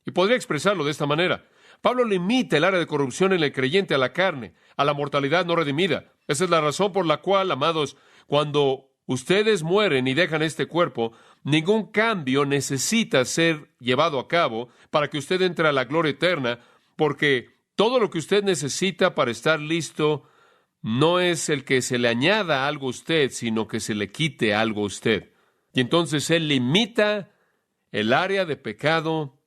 Y podría expresarlo de esta manera. Pablo limita el área de corrupción en el creyente a la carne, a la mortalidad no redimida. Esa es la razón por la cual, amados, cuando ustedes mueren y dejan este cuerpo, ningún cambio necesita ser llevado a cabo para que usted entre a la gloria eterna, porque todo lo que usted necesita para estar listo no es el que se le añada algo a usted, sino que se le quite algo a usted. Y entonces él limita el área de pecado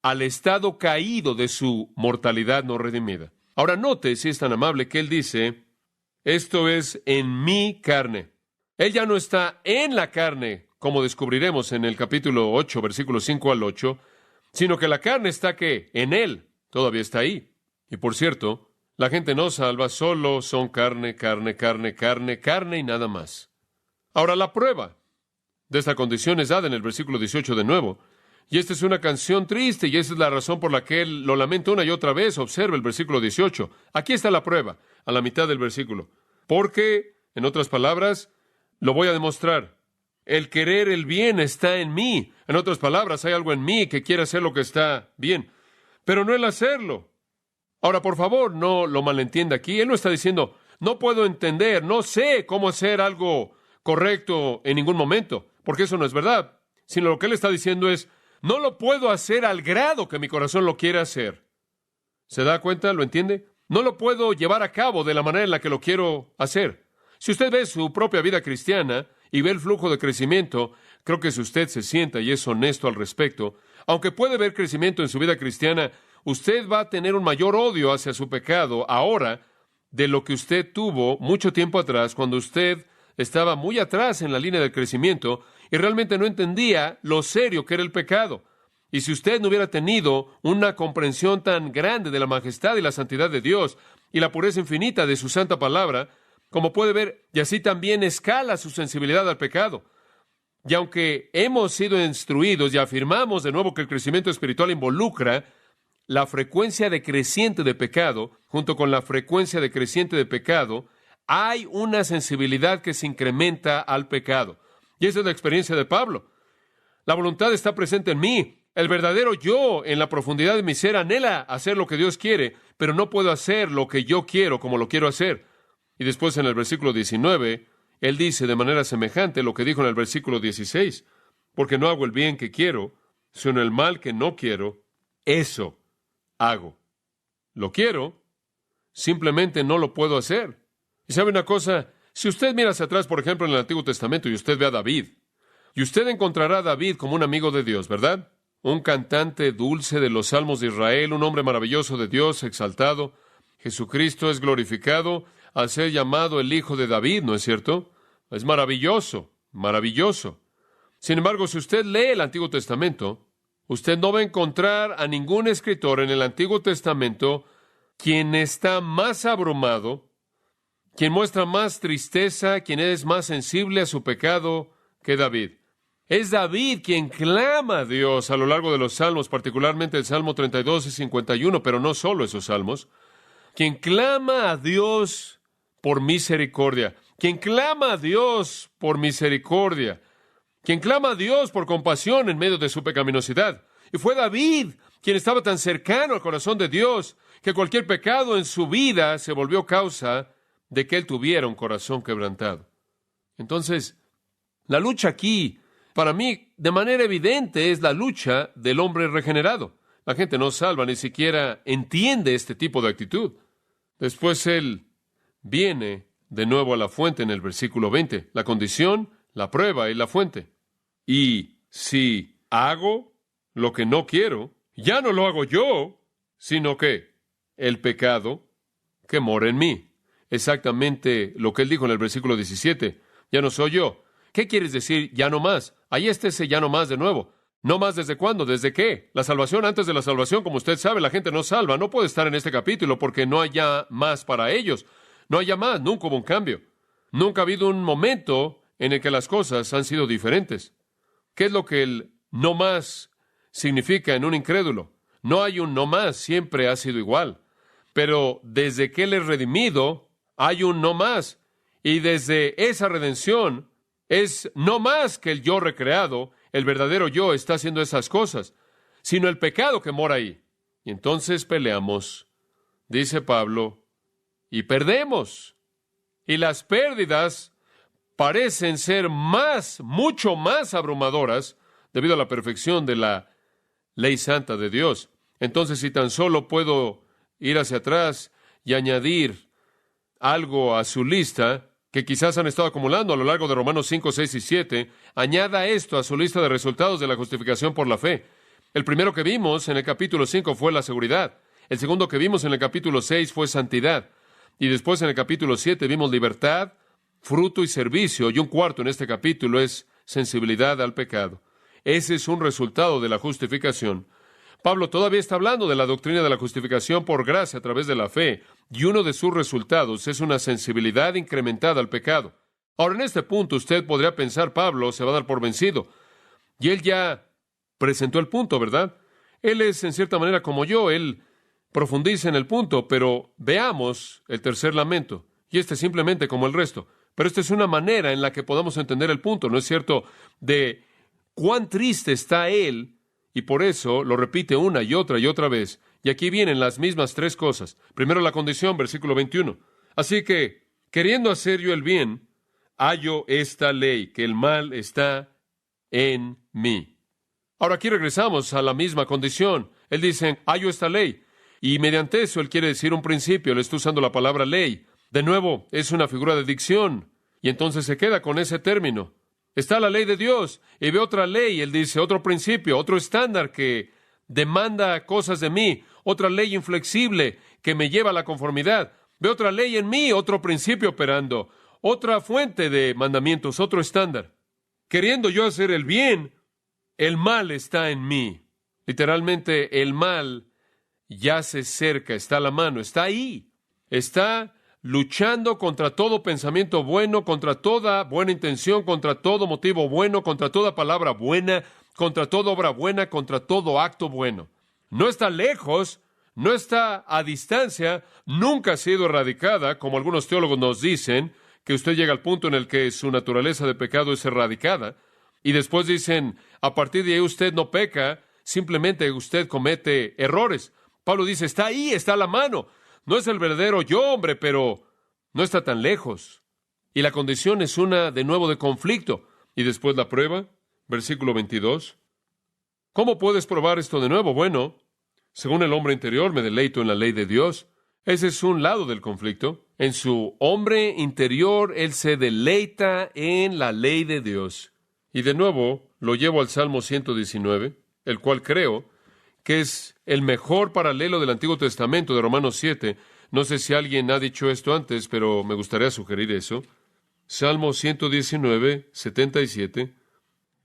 al estado caído de su mortalidad no redimida. Ahora note, si es tan amable, que él dice, esto es en mi carne. Él ya no está en la carne, como descubriremos en el capítulo 8, versículos 5 al 8, sino que la carne está, ¿qué? En él. Todavía está ahí. Y por cierto, la gente no salva, solo son carne, carne, carne, carne, carne y nada más. Ahora, la prueba de esta condición es dada en el versículo 18 de nuevo. Y esta es una canción triste, y esa es la razón por la que él lo lamenta una y otra vez. Observa el versículo 18. Aquí está la prueba, a la mitad del versículo. Porque, en otras palabras, lo voy a demostrar. El querer el bien está en mí. En otras palabras, hay algo en mí que quiere hacer lo que está bien, pero no el hacerlo. Ahora, por favor, no lo malentienda aquí. Él no está diciendo, no puedo entender, no sé cómo hacer algo correcto en ningún momento, porque eso no es verdad. Sino lo que él está diciendo es, no lo puedo hacer al grado que mi corazón lo quiere hacer. ¿Se da cuenta? ¿Lo entiende? No lo puedo llevar a cabo de la manera en la que lo quiero hacer. Si usted ve su propia vida cristiana y ve el flujo de crecimiento, creo que si usted se sienta y es honesto al respecto, aunque puede ver crecimiento en su vida cristiana, usted va a tener un mayor odio hacia su pecado ahora de lo que usted tuvo mucho tiempo atrás, cuando usted estaba muy atrás en la línea del crecimiento y realmente no entendía lo serio que era el pecado. Y si usted no hubiera tenido una comprensión tan grande de la majestad y la santidad de Dios y la pureza infinita de su santa palabra, como puede ver, y así también escala su sensibilidad al pecado. Y aunque hemos sido instruidos y afirmamos de nuevo que el crecimiento espiritual involucra la frecuencia decreciente de pecado, junto con la frecuencia decreciente de pecado, hay una sensibilidad que se incrementa al pecado. Y esa es la experiencia de Pablo. La voluntad está presente en mí. El verdadero yo, en la profundidad de mi ser, anhela hacer lo que Dios quiere, pero no puedo hacer lo que yo quiero como lo quiero hacer. Y después en el versículo 19, él dice de manera semejante lo que dijo en el versículo 16, porque no hago el bien que quiero, sino el mal que no quiero, eso hago. Lo quiero, simplemente no lo puedo hacer. Y sabe una cosa, si usted mira hacia atrás, por ejemplo, en el Antiguo Testamento, y usted ve a David, Y usted encontrará a David como un amigo de Dios, ¿verdad? Un cantante dulce de los salmos de Israel, un hombre maravilloso de Dios, exaltado. Jesucristo es glorificado al ser llamado el Hijo de David, ¿no es cierto? Es maravilloso, maravilloso. Sin embargo, si usted lee el Antiguo Testamento, usted no va a encontrar a ningún escritor en el Antiguo Testamento quien está más abrumado, quien muestra más tristeza, quien es más sensible a su pecado que David. Es David quien clama a Dios a lo largo de los salmos, particularmente el Salmo 32 y 51, pero no solo esos salmos. Quien clama a Dios por misericordia, quien clama a Dios por misericordia, quien clama a Dios por compasión en medio de su pecaminosidad. Y fue David quien estaba tan cercano al corazón de Dios que cualquier pecado en su vida se volvió causa de que él tuviera un corazón quebrantado. Entonces, la lucha aquí, para mí, de manera evidente, es la lucha del hombre regenerado. La gente no salva, ni siquiera entiende este tipo de actitud. Después él viene de nuevo a la fuente en el versículo 20. La condición, la prueba y la fuente. Y si hago lo que no quiero, ya no lo hago yo, sino que el pecado que mora en mí. Exactamente lo que él dijo en el versículo 17. Ya no soy yo. ¿Qué quieres decir ya no más? Ahí está ese ya no más de nuevo. ¿No más desde cuándo? ¿Desde qué? La salvación antes de la salvación, como usted sabe, la gente no salva. No puede estar en este capítulo porque no hay ya más para ellos. No hay ya más. Nunca hubo un cambio. Nunca ha habido un momento en el que las cosas han sido diferentes. ¿Qué es lo que el no más significa en un incrédulo? No hay un no más. Siempre ha sido igual. Pero desde que él es redimido, hay un no más. Y desde esa redención es no más que el yo recreado, el verdadero yo está haciendo esas cosas, sino el pecado que mora ahí. Y entonces peleamos, dice Pablo, y perdemos. Y las pérdidas parecen ser mucho más abrumadoras debido a la perfección de la ley santa de Dios. Entonces, si tan solo puedo ir hacia atrás y añadir algo a su lista que quizás han estado acumulando a lo largo de Romanos 5, 6 y 7, añada esto a su lista de resultados de la justificación por la fe. El primero que vimos en el capítulo 5 fue la seguridad. El segundo que vimos en el capítulo 6 fue santidad. Y después en el capítulo 7 vimos libertad, fruto y servicio. Y un cuarto en este capítulo es sensibilidad al pecado. Ese es un resultado de la justificación. Pablo todavía está hablando de la doctrina de la justificación por gracia a través de la fe, y uno de sus resultados es una sensibilidad incrementada al pecado. Ahora, en este punto, usted podría pensar, Pablo se va a dar por vencido. Y él ya presentó el punto, ¿verdad? Él es, en cierta manera, como yo, él profundiza en el punto, pero veamos el tercer lamento. Y este es simplemente como el resto. Pero esta es una manera en la que podamos entender el punto, ¿no es cierto?, de cuán triste está él. Y por eso lo repite una y otra vez. Y aquí vienen las mismas tres cosas. Primero la condición, versículo 21. Así que, queriendo hacer yo el bien, hallo esta ley, que el mal está en mí. Ahora aquí regresamos a la misma condición. Él dice, hallo esta ley. Y mediante eso él quiere decir un principio. Él está usando la palabra ley. De nuevo, es una figura de dicción. Y entonces se queda con ese término. Está la ley de Dios, y ve otra ley, él dice, otro principio, otro estándar que demanda cosas de mí, otra ley inflexible que me lleva a la conformidad. Ve otra ley en mí, otro principio operando, otra fuente de mandamientos, otro estándar. Queriendo yo hacer el bien, el mal está en mí. Literalmente, el mal yace cerca, está a la mano, está ahí, está luchando contra todo pensamiento bueno, contra toda buena intención, contra todo motivo bueno, contra toda palabra buena, contra toda obra buena, contra todo acto bueno. No está lejos, no está a distancia, nunca ha sido erradicada, como algunos teólogos nos dicen, que usted llega al punto en el que su naturaleza de pecado es erradicada, y después dicen, a partir de ahí usted no peca, simplemente usted comete errores. Pablo dice, está ahí, está a la mano. No es el verdadero yo, hombre, pero no está tan lejos. Y la condición es una, de nuevo, de conflicto. Y después la prueba, versículo 22. ¿Cómo puedes probar esto de nuevo? Bueno, según el hombre interior me deleito en la ley de Dios. Ese es un lado del conflicto. En su hombre interior, él se deleita en la ley de Dios. Y de nuevo lo llevo al Salmo 119, el cual creo que es el mejor paralelo del Antiguo Testamento de Romanos 7. No sé si alguien ha dicho esto antes, pero me gustaría sugerir eso. Salmo 119, 77.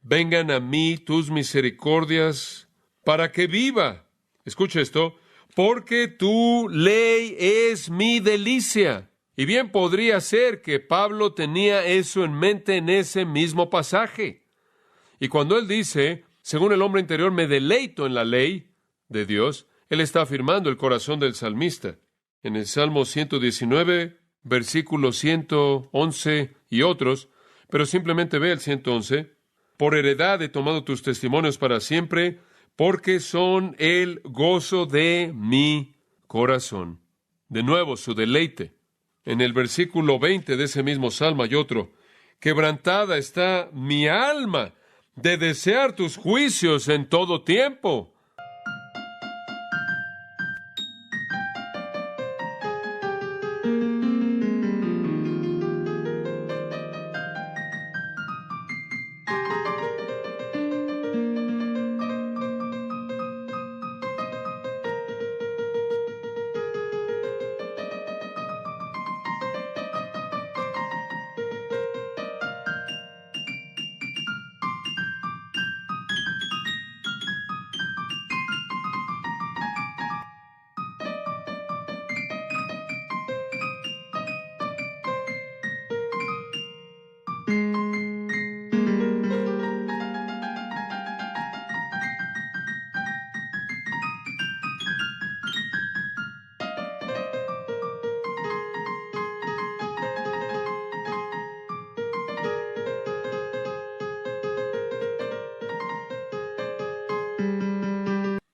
Vengan a mí tus misericordias para que viva. Escucha esto. Porque tu ley es mi delicia. Y bien podría ser que Pablo tenía eso en mente en ese mismo pasaje. Y cuando él dice, según el hombre interior, me deleito en la ley de Dios, él está afirmando el corazón del salmista. En el Salmo 119, versículos 111 y otros, pero simplemente ve el 111. Por heredad he tomado tus testimonios para siempre, porque son el gozo de mi corazón. De nuevo, su deleite. En el versículo 20 de ese mismo salmo hay otro. Quebrantada está mi alma de desear tus juicios en todo tiempo.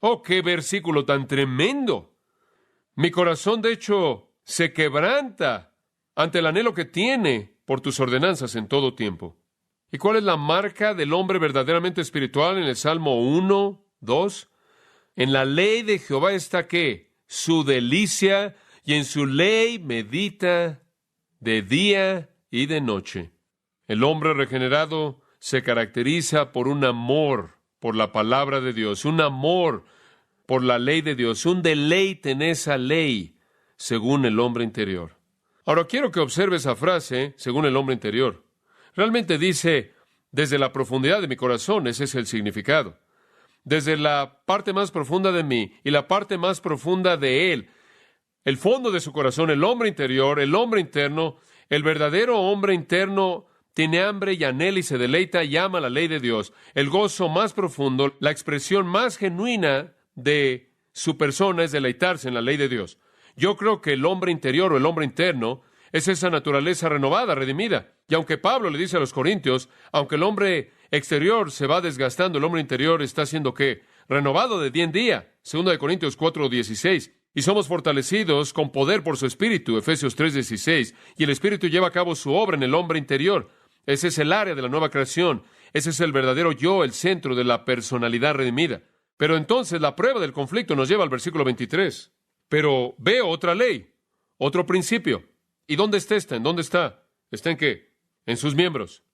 ¡Oh, qué versículo tan tremendo! Mi corazón, de hecho, se quebranta ante el anhelo que tiene por tus ordenanzas en todo tiempo. ¿Y cuál es la marca del hombre verdaderamente espiritual en el Salmo 1, 2? En la ley de Jehová está, ¿qué? Su delicia, y en su ley medita de día y de noche. El hombre regenerado se caracteriza por un amor por la palabra de Dios, un amor por la ley de Dios, un deleite en esa ley, según el hombre interior. Ahora quiero que observe esa frase, según el hombre interior. Realmente dice, desde la profundidad de mi corazón, ese es el significado. Desde la parte más profunda de mí y la parte más profunda de él, el fondo de su corazón, el hombre interior, el hombre interno, el verdadero hombre interno tiene hambre y anhela y se deleita y ama la ley de Dios. El gozo más profundo, la expresión más genuina de su persona es deleitarse en la ley de Dios. Yo creo que el hombre interior o el hombre interno es esa naturaleza renovada, redimida. Y aunque Pablo le dice a los corintios, aunque el hombre exterior se va desgastando, el hombre interior está siendo ¿qué? Renovado de día en día. 2 Corintios 4:16. Y somos fortalecidos con poder por su Espíritu, Efesios 3:16. Y el Espíritu lleva a cabo su obra en el hombre interior. Ese es el área de la nueva creación. Ese es el verdadero yo, el centro de la personalidad redimida. Pero entonces la prueba del conflicto nos lleva al versículo 23. Pero veo otra ley, otro principio. ¿Y dónde está esta? ¿En dónde está? ¿Está en qué? En sus miembros.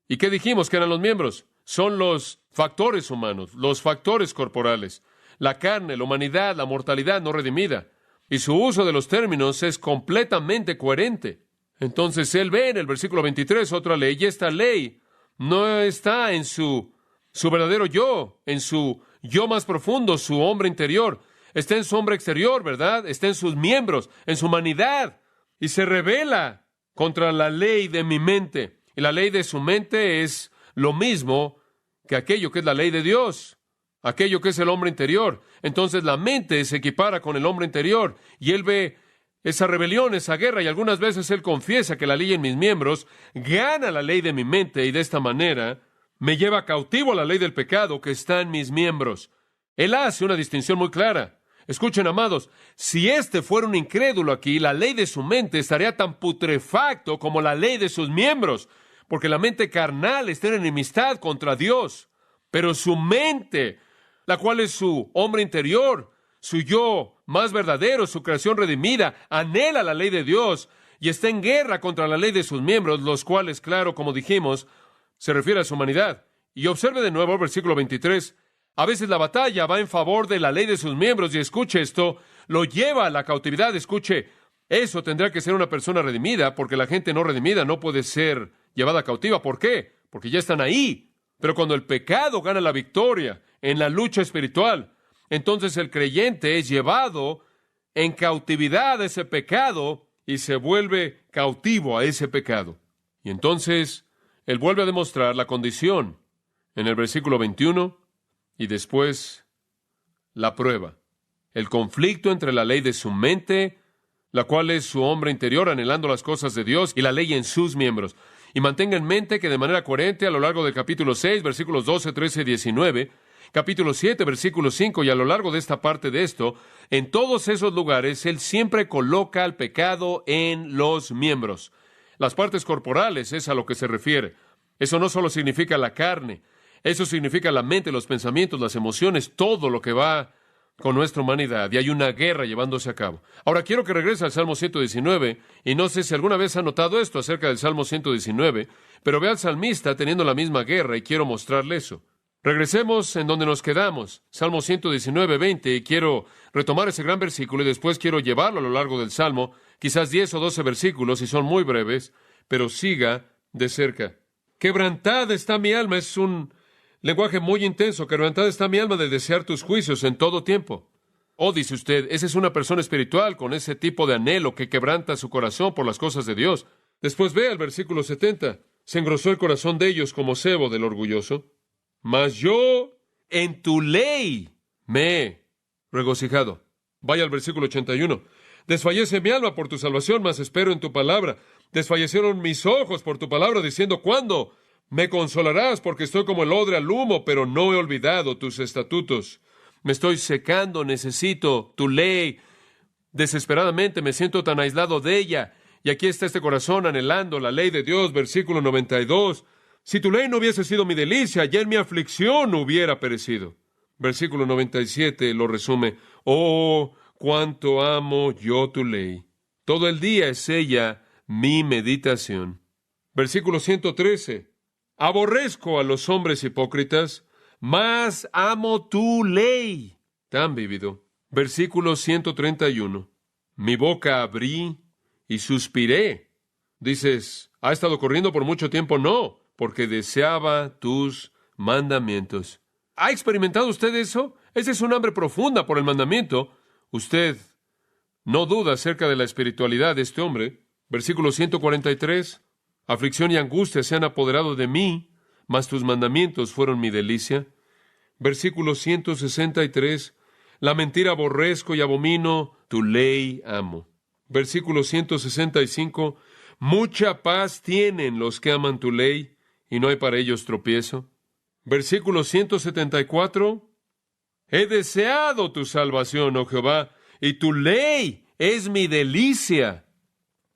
¿Y qué dijimos que eran los miembros? Son los factores humanos, los factores corporales, la carne, la humanidad, la mortalidad no redimida. Y su uso de los términos es completamente coherente. Entonces él ve en el versículo 23 otra ley, y esta ley no está en su verdadero yo, en su yo más profundo, su hombre interior. Está en su hombre exterior, ¿verdad? Está en sus miembros, en su humanidad, y se revela contra la ley de mi mente. Y la ley de su mente es lo mismo que aquello que es la ley de Dios, aquello que es el hombre interior. Entonces la mente se equipara con el hombre interior, y él ve esa rebelión, esa guerra, y algunas veces él confiesa que la ley en mis miembros gana la ley de mi mente, y de esta manera me lleva cautivo a la ley del pecado que está en mis miembros. Él hace una distinción muy clara. Escuchen, amados, si este fuera un incrédulo aquí, la ley de su mente estaría tan putrefacto como la ley de sus miembros, porque la mente carnal está en enemistad contra Dios. Pero su mente, la cual es su hombre interior, su yo más verdadero, su creación redimida, anhela la ley de Dios y está en guerra contra la ley de sus miembros, los cuales, claro, como dijimos, Se refiere a su humanidad. Y observe de nuevo el versículo 23. A veces la batalla va en favor de la ley de sus miembros, y escuche esto, lo lleva a la cautividad. Escuche, eso tendrá que ser una persona redimida, porque la gente no redimida no puede ser llevada cautiva. ¿Por qué? Porque ya están ahí. Pero cuando el pecado gana la victoria en la lucha espiritual, entonces el creyente es llevado en cautividad a ese pecado y se vuelve cautivo a ese pecado. Y entonces él vuelve a demostrar la condición en el versículo 21 y después la prueba. El conflicto entre la ley de su mente, la cual es su hombre interior anhelando las cosas de Dios, y la ley en sus miembros. Y mantenga en mente que de manera coherente a lo largo del capítulo 6, versículos 12, 13 y 19, capítulo 7, versículo 5, y a lo largo de esta parte de esto, en todos esos lugares, él siempre coloca al pecado en los miembros. Las partes corporales es a lo que se refiere. Eso no solo significa la carne, eso significa la mente, los pensamientos, las emociones, todo lo que va con nuestra humanidad, y hay una guerra llevándose a cabo. Ahora quiero que regrese al Salmo 119, y no sé si alguna vez ha notado esto acerca del Salmo 119, pero ve al salmista teniendo la misma guerra, y quiero mostrarle eso. Regresemos en donde nos quedamos, Salmo 119, 20, y quiero retomar ese gran versículo, y después quiero llevarlo a lo largo del Salmo, quizás 10 o 12 versículos, y son muy breves, pero siga de cerca. Quebrantada está mi alma, es un lenguaje muy intenso. Quebrantada está mi alma de desear tus juicios en todo tiempo. Oh, dice usted, esa es una persona espiritual con ese tipo de anhelo que quebranta su corazón por las cosas de Dios. Después ve al versículo 70. Se engrosó el corazón de ellos como sebo del orgulloso. Mas yo en tu ley me he regocijado. Vaya al versículo 81. Desfallece mi alma por tu salvación, mas espero en tu palabra. Desfallecieron mis ojos por tu palabra, diciendo, ¿cuándo me consolarás? Porque estoy como el odre al humo, pero no he olvidado tus estatutos. Me estoy secando, necesito tu ley. Desesperadamente me siento tan aislado de ella. Y aquí está este corazón anhelando la ley de Dios, versículo 92. Si tu ley no hubiese sido mi delicia, ya en mi aflicción hubiera perecido. Versículo 97 lo resume. Oh, cuánto amo yo tu ley. Todo el día es ella mi meditación. Versículo 113. Aborrezco a los hombres hipócritas, mas amo tu ley. Tan vívido. Versículo 131. Mi boca abrí y suspiré. Dices, ¿ha estado corriendo por mucho tiempo? No, porque deseaba tus mandamientos. ¿Ha experimentado usted eso? Esa es un hambre profunda por el mandamiento. Usted no duda acerca de la espiritualidad de este hombre. Versículo 143. Aflicción y angustia se han apoderado de mí, mas tus mandamientos fueron mi delicia. Versículo 163. La mentira aborrezco y abomino, tu ley amo. Versículo 165. Mucha paz tienen los que aman tu ley, y no hay para ellos tropiezo. Versículo 174. He deseado tu salvación, oh Jehová, y tu ley es mi delicia.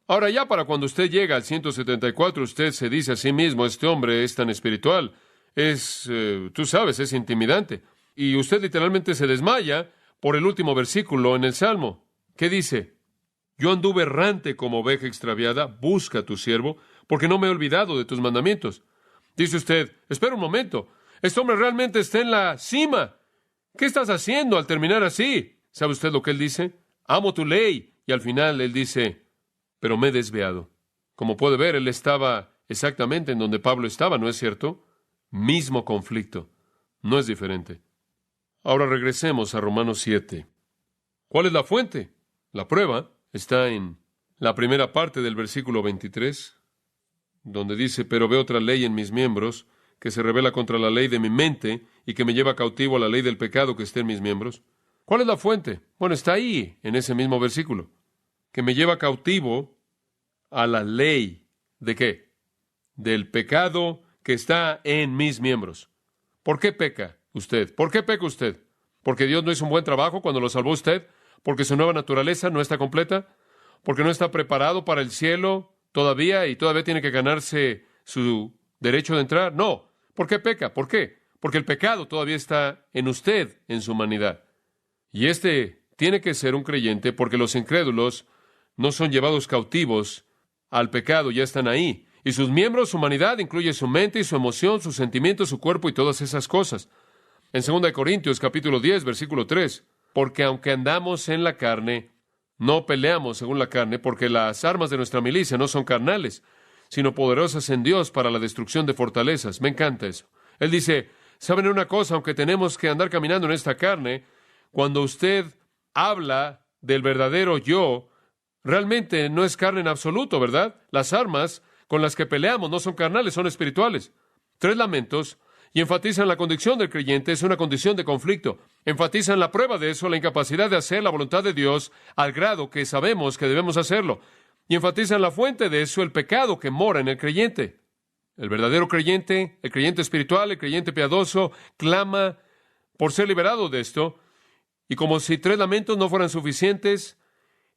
Ahora ya para cuando usted llega al 174, usted se dice a sí mismo, este hombre es tan espiritual, tú sabes, es intimidante. Y usted literalmente se desmaya por el último versículo en el Salmo. ¿Qué dice? Yo anduve errante como oveja extraviada, busca a tu siervo, porque no me he olvidado de tus mandamientos. Dice usted, espera un momento, este hombre realmente está en la cima. ¿Qué estás haciendo al terminar así? ¿Sabe usted lo que él dice? Amo tu ley. Y al final él dice, pero me he desviado. Como puede ver, él estaba exactamente en donde Pablo estaba, ¿no es cierto? Mismo conflicto. No es diferente. Ahora regresemos a Romanos 7. ¿Cuál es la fuente? La prueba está en la primera parte del versículo 23, donde dice, pero veo otra ley en mis miembros, que se revela contra la ley de mi mente y que me lleva cautivo a la ley del pecado que está en mis miembros. ¿Cuál es la fuente? Bueno, está ahí, en ese mismo versículo. Que me lleva cautivo a la ley. ¿De qué? Del pecado que está en mis miembros. ¿Por qué peca usted? ¿Por qué peca usted? ¿Porque Dios no hizo un buen trabajo cuando lo salvó usted? ¿Porque su nueva naturaleza no está completa? ¿Porque no está preparado para el cielo todavía y todavía tiene que ganarse su derecho de entrar? No. ¿Por qué peca? ¿Por qué? Porque el pecado todavía está en usted, en su humanidad. Y tiene que ser un creyente porque los incrédulos no son llevados cautivos al pecado, ya están ahí. Y sus miembros, su humanidad, incluye su mente y su emoción, sus sentimientos, su cuerpo y todas esas cosas. En 2 Corintios, capítulo 10, versículo 3, porque aunque andamos en la carne, no peleamos según la carne, porque las armas de nuestra milicia no son carnales, sino poderosas en Dios para la destrucción de fortalezas. Me encanta eso. Él dice, ¿saben una cosa? Aunque tenemos que andar caminando en esta carne, cuando usted habla del verdadero yo, realmente no es carne en absoluto, ¿verdad? Las armas con las que peleamos no son carnales, son espirituales. 3 lamentos, y enfatizan la condición del creyente, es una condición de conflicto. Enfatizan la prueba de eso, la incapacidad de hacer la voluntad de Dios al grado que sabemos que debemos hacerlo. Y enfatizan la fuente de eso, el pecado que mora en el creyente. El verdadero creyente, el creyente espiritual, el creyente piadoso, clama por ser liberado de esto. Y como si 3 lamentos no fueran suficientes,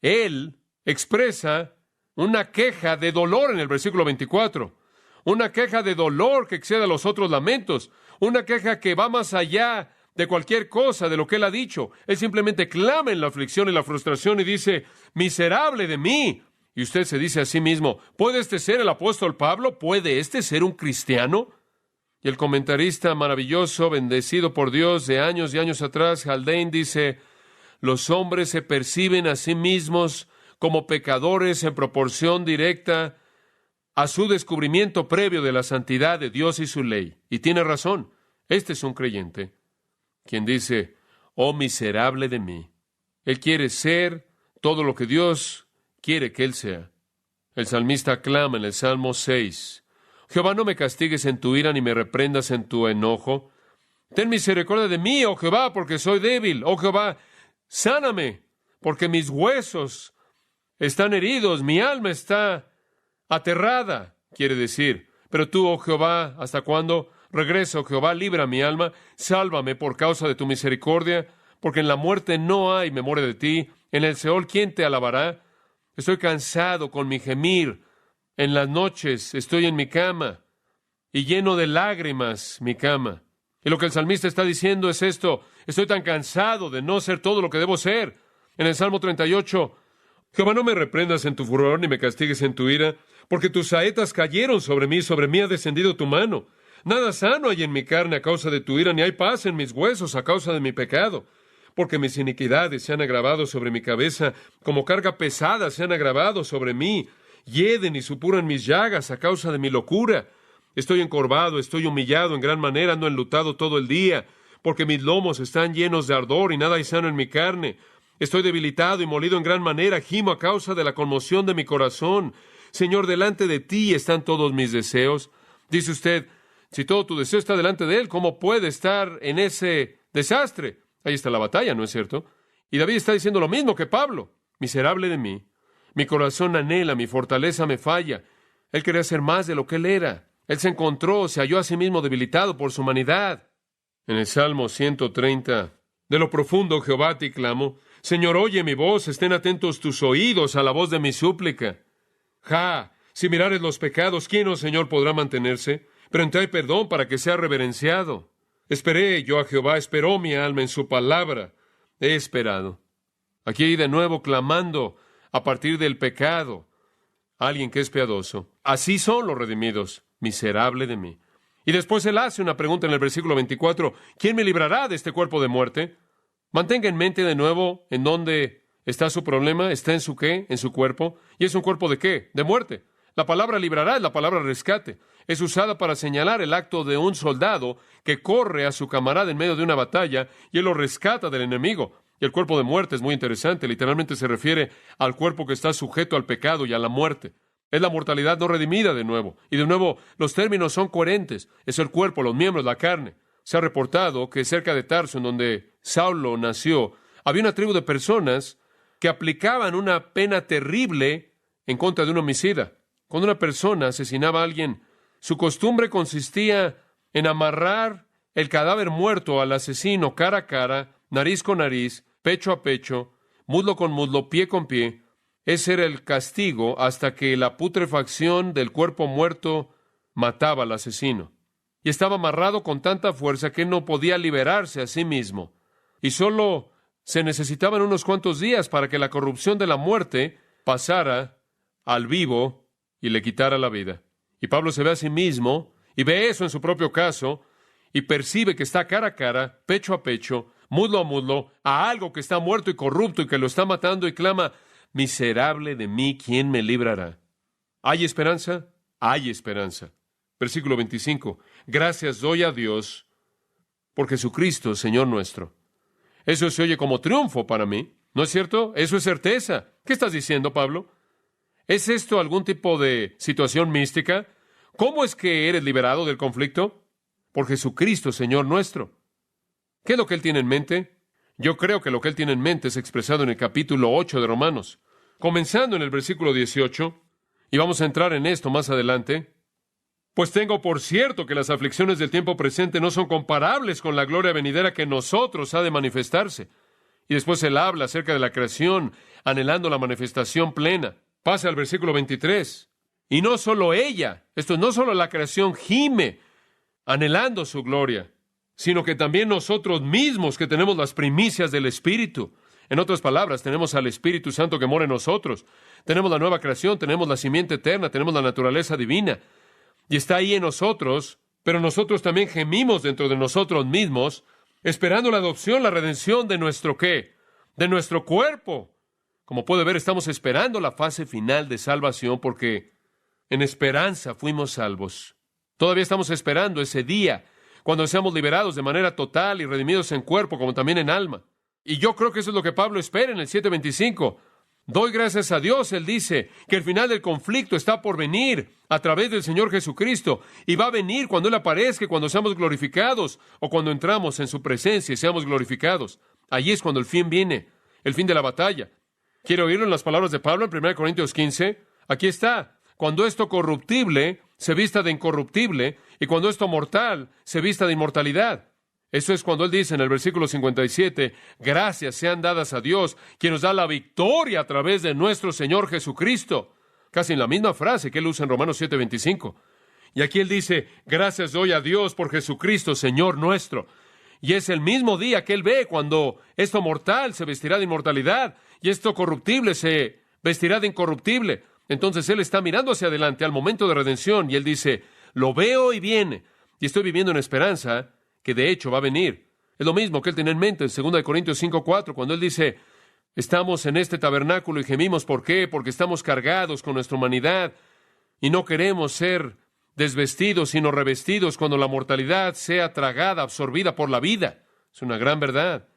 él expresa una queja de dolor en el versículo 24. Una queja de dolor que excede a los otros lamentos. Una queja que va más allá de cualquier cosa de lo que él ha dicho. Él simplemente clama en la aflicción y la frustración y dice, miserable de mí. Y usted se dice a sí mismo, ¿puede este ser el apóstol Pablo? ¿Puede este ser un cristiano? Y el comentarista maravilloso, bendecido por Dios de años y años atrás, Haldane, dice, los hombres se perciben a sí mismos como pecadores en proporción directa a su descubrimiento previo de la santidad de Dios y su ley. Y tiene razón. Este es un creyente quien dice, oh miserable de mí. Él quiere ser todo lo que Dios quiere que él sea. El salmista clama en el Salmo 6, Jehová, no me castigues en tu ira ni me reprendas en tu enojo. Ten misericordia de mí, oh Jehová, porque soy débil. Oh Jehová, sáname, porque mis huesos están heridos, mi alma está aterrada, quiere decir. Pero tú, oh Jehová, ¿hasta cuándo? Regresa, oh Jehová, libra mi alma, sálvame por causa de tu misericordia, porque en la muerte no hay memoria de ti. En el Seol, ¿quién te alabará? Estoy cansado con mi gemir. En las noches estoy en mi cama y lleno de lágrimas mi cama. Y lo que el salmista está diciendo es esto: estoy tan cansado de no ser todo lo que debo ser. En el Salmo 38, Jehová, no me reprendas en tu furor ni me castigues en tu ira, porque tus saetas cayeron sobre mí ha descendido tu mano. Nada sano hay en mi carne a causa de tu ira, ni hay paz en mis huesos a causa de mi pecado. Porque mis iniquidades se han agravado sobre mi cabeza, como carga pesada se han agravado sobre mí. Hieden y supuran mis llagas a causa de mi locura. Estoy encorvado, estoy humillado en gran manera, ando enlutado todo el día, porque mis lomos están llenos de ardor y nada hay sano en mi carne. Estoy debilitado y molido en gran manera, gimo a causa de la conmoción de mi corazón. Señor, delante de ti están todos mis deseos. Dice usted, si todo tu deseo está delante de él, ¿cómo puede estar en ese desastre? Ahí está la batalla, ¿no es cierto? Y David está diciendo lo mismo que Pablo. Miserable de mí. Mi corazón anhela, mi fortaleza me falla. Él quería ser más de lo que él era. Él se encontró, se halló a sí mismo debilitado por su humanidad. En el Salmo 130, de lo profundo, Jehová, a ti clamo. Señor, oye mi voz, estén atentos tus oídos a la voz de mi súplica. Si mirares los pecados, ¿quién, oh Señor, podrá mantenerse? Pero en ti hay perdón para que sea reverenciado. Esperé yo a Jehová, esperó mi alma en su palabra. He esperado. Aquí de nuevo clamando a partir del pecado. Alguien que es piadoso. Así son los redimidos. Miserable de mí. Y después él hace una pregunta en el versículo 24. ¿Quién me librará de este cuerpo de muerte? Mantenga en mente de nuevo en dónde está su problema. ¿Está en su qué? En su cuerpo. ¿Y es un cuerpo de qué? De muerte. La palabra librará es la palabra rescate. Es usada para señalar el acto de un soldado que corre a su camarada en medio de una batalla y él lo rescata del enemigo. Y el cuerpo de muerte es muy interesante. Literalmente se refiere al cuerpo que está sujeto al pecado y a la muerte. Es la mortalidad no redimida de nuevo. Y de nuevo, los términos son coherentes. Es el cuerpo, los miembros, la carne. Se ha reportado que cerca de Tarso, en donde Saulo nació, había una tribu de personas que aplicaban una pena terrible en contra de un homicida. Cuando una persona asesinaba a alguien, su costumbre consistía en amarrar el cadáver muerto al asesino cara a cara, nariz con nariz, pecho a pecho, muslo con muslo, pie con pie. Ese era el castigo hasta que la putrefacción del cuerpo muerto mataba al asesino. Y estaba amarrado con tanta fuerza que no podía liberarse a sí mismo. Y solo se necesitaban unos cuantos días para que la corrupción de la muerte pasara al vivo y le quitara la vida. Y Pablo se ve a sí mismo y ve eso en su propio caso y percibe que está cara a cara, pecho a pecho, muslo a muslo, a algo que está muerto y corrupto y que lo está matando y clama, miserable de mí, ¿quién me librará? ¿Hay esperanza? Hay esperanza. Versículo 25. Gracias doy a Dios por Jesucristo, Señor nuestro. Eso se oye como triunfo para mí, ¿no es cierto? Eso es certeza. ¿Qué estás diciendo, Pablo? ¿Es esto algún tipo de situación mística? ¿Cómo es que eres liberado del conflicto? Por Jesucristo, Señor nuestro. ¿Qué es lo que Él tiene en mente? Yo creo que lo que Él tiene en mente es expresado en el capítulo 8 de Romanos. Comenzando en el versículo 18, y vamos a entrar en esto más adelante. Pues tengo por cierto que las aflicciones del tiempo presente no son comparables con la gloria venidera que en nosotros ha de manifestarse. Y después Él habla acerca de la creación, anhelando la manifestación plena. Pasa al versículo 23. Y no solo ella, esto no solo la creación gime, anhelando su gloria, sino que también nosotros mismos que tenemos las primicias del Espíritu. En otras palabras, tenemos al Espíritu Santo que mora en nosotros. Tenemos la nueva creación, tenemos la simiente eterna, tenemos la naturaleza divina. Y está ahí en nosotros, pero nosotros también gemimos dentro de nosotros mismos, esperando la adopción, la redención de nuestro ¿qué? De nuestro cuerpo. Como puede ver, estamos esperando la fase final de salvación porque en esperanza fuimos salvos. Todavía estamos esperando ese día, cuando seamos liberados de manera total y redimidos en cuerpo como también en alma. Y yo creo que eso es lo que Pablo espera en el 7:25. Doy gracias a Dios, él dice, que el final del conflicto está por venir a través del Señor Jesucristo y va a venir cuando Él aparezca, cuando seamos glorificados o cuando entramos en su presencia y seamos glorificados. Allí es cuando el fin viene, el fin de la batalla. ¿Quiere oírlo en las palabras de Pablo en 1 Corintios 15? Aquí está. Cuando esto corruptible se vista de incorruptible y cuando esto mortal se vista de inmortalidad. Eso es cuando él dice en el versículo 57, gracias sean dadas a Dios, quien nos da la victoria a través de nuestro Señor Jesucristo. Casi en la misma frase que él usa en Romanos 7:25. Y aquí él dice, gracias doy a Dios por Jesucristo, Señor nuestro. Y es el mismo día que él ve cuando esto mortal se vestirá de inmortalidad y esto corruptible se vestirá de incorruptible. Entonces él está mirando hacia adelante al momento de redención y él dice, lo veo y viene. Y estoy viviendo en esperanza que de hecho va a venir. Es lo mismo que él tiene en mente en 2 Corintios 5:4, cuando él dice, estamos en este tabernáculo y gemimos. ¿Por qué? Porque estamos cargados con nuestra humanidad y no queremos ser desvestidos, sino revestidos cuando la mortalidad sea tragada, absorbida por la vida. Es una gran verdad.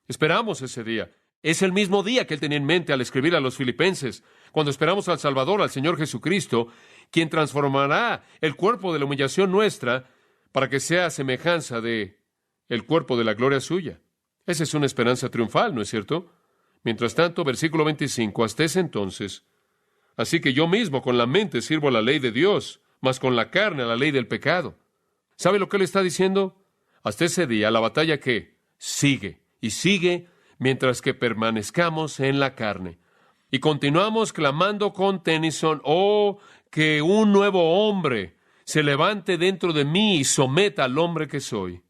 Esperamos ese día. Es el mismo día que él tenía en mente al escribir a los filipenses, cuando esperamos al Salvador, al Señor Jesucristo, quien transformará el cuerpo de la humillación nuestra para que sea semejanza de el cuerpo de la gloria suya. Esa es una esperanza triunfal, ¿no es cierto? Mientras tanto, versículo 25, hasta ese entonces, así que yo mismo con la mente sirvo a la ley de Dios, mas con la carne a la ley del pecado. ¿Sabe lo que él está diciendo? Hasta ese día, la batalla que sigue y sigue mientras que permanezcamos en la carne. Y continuamos clamando con Tennyson, oh, que un nuevo hombre se levante dentro de mí y someta al hombre que soy.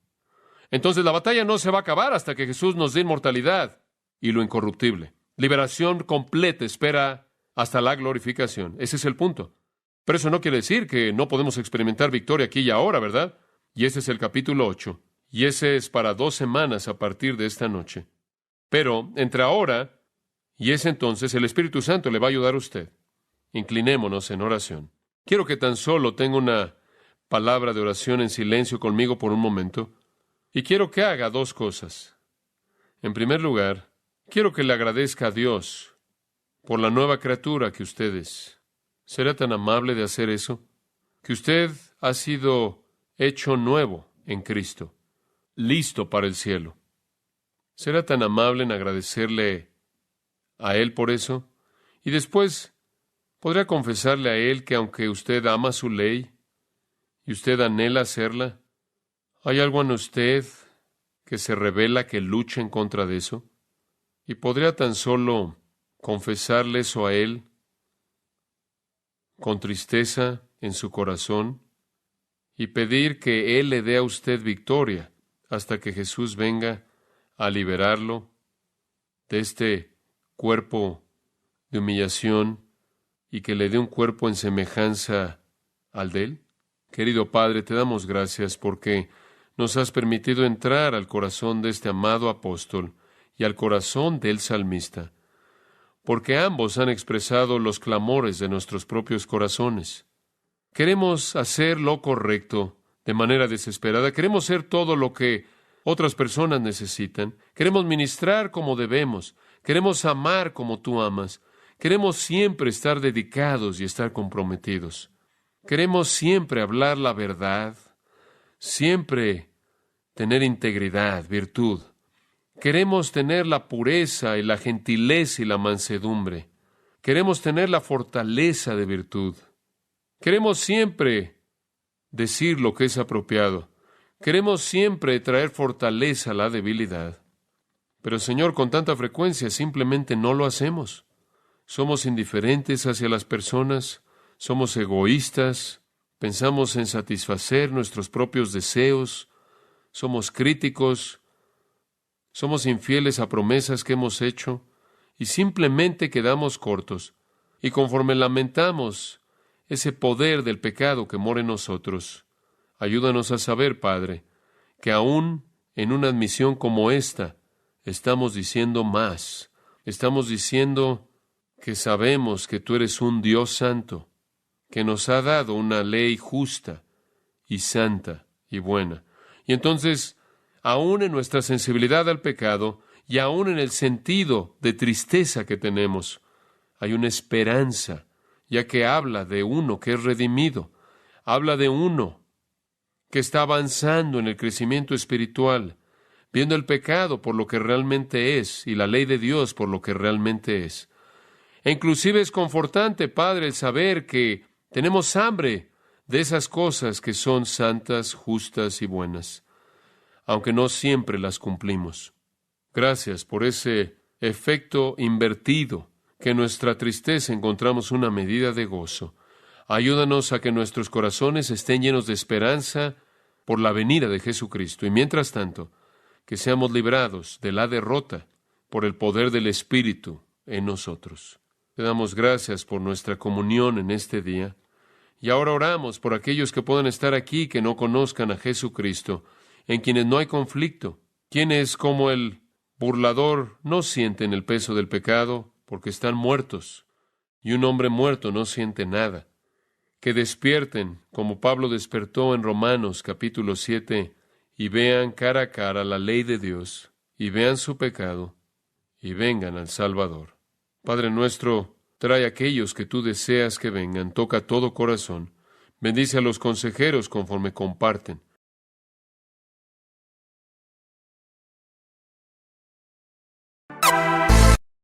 Entonces la batalla no se va a acabar hasta que Jesús nos dé inmortalidad y lo incorruptible. Liberación completa espera hasta la glorificación. Ese es el punto. Pero eso no quiere decir que no podemos experimentar victoria aquí y ahora, ¿verdad? Y ese es el capítulo 8. Y ese es para 2 semanas a partir de esta noche. Pero entre ahora y ese entonces, el Espíritu Santo le va a ayudar a usted. Inclinémonos en oración. Quiero que tan solo tenga una palabra de oración en silencio conmigo por un momento. Y quiero que haga 2 cosas. En primer lugar, quiero que le agradezca a Dios por la nueva criatura que usted es. ¿Será tan amable de hacer eso? Que usted ha sido hecho nuevo en Cristo, listo para el cielo. ¿Será tan amable en agradecerle a Él por eso? Y después, ¿podría confesarle a Él que aunque usted ama su ley y usted anhela hacerla, hay algo en usted que se revela que lucha en contra de eso? ¿Y podría tan solo confesarle eso a Él con tristeza en su corazón y pedir que Él le dé a usted victoria hasta que Jesús venga a liberarlo de este cuerpo de humillación y que le dé un cuerpo en semejanza al de Él. Querido Padre, te damos gracias porque nos has permitido entrar al corazón de este amado apóstol y al corazón del salmista, porque ambos han expresado los clamores de nuestros propios corazones. Queremos hacer lo correcto de manera desesperada. Queremos ser todo lo que otras personas necesitan. Queremos ministrar como debemos. Queremos amar como tú amas. Queremos siempre estar dedicados y estar comprometidos. Queremos siempre hablar la verdad, siempre tener integridad, virtud. Queremos tener la pureza y la gentileza y la mansedumbre. Queremos tener la fortaleza de virtud. Queremos siempre decir lo que es apropiado. Queremos siempre traer fortaleza a la debilidad. Pero, Señor, con tanta frecuencia simplemente no lo hacemos. Somos indiferentes hacia las personas, somos egoístas, pensamos en satisfacer nuestros propios deseos, somos críticos, somos infieles a promesas que hemos hecho y simplemente quedamos cortos. Y conforme lamentamos ese poder del pecado que mora en nosotros, ayúdanos a saber, Padre, que aún en una admisión como esta, estamos diciendo más. Estamos diciendo que sabemos que tú eres un Dios santo, que nos ha dado una ley justa y santa y buena. Y entonces, aún en nuestra sensibilidad al pecado y aún en el sentido de tristeza que tenemos, hay una esperanza, ya que habla de uno que es redimido, habla de uno que está avanzando en el crecimiento espiritual, viendo el pecado por lo que realmente es y la ley de Dios por lo que realmente es. E inclusive es confortante, Padre, el saber que tenemos hambre de esas cosas que son santas, justas y buenas, aunque no siempre las cumplimos. Gracias por ese efecto invertido, que en nuestra tristeza encontramos una medida de gozo. Ayúdanos a que nuestros corazones estén llenos de esperanza por la venida de Jesucristo. Y mientras tanto, que seamos librados de la derrota por el poder del Espíritu en nosotros. Te damos gracias por nuestra comunión en este día. Y ahora oramos por aquellos que puedan estar aquí que no conozcan a Jesucristo, en quienes no hay conflicto, quienes como el burlador no sienten el peso del pecado porque están muertos, y un hombre muerto no siente nada. Que despierten, como Pablo despertó en Romanos capítulo 7, y vean cara a cara la ley de Dios, y vean su pecado, y vengan al Salvador. Padre nuestro, trae a aquellos que tú deseas que vengan, toca todo corazón, bendice a los consejeros conforme comparten,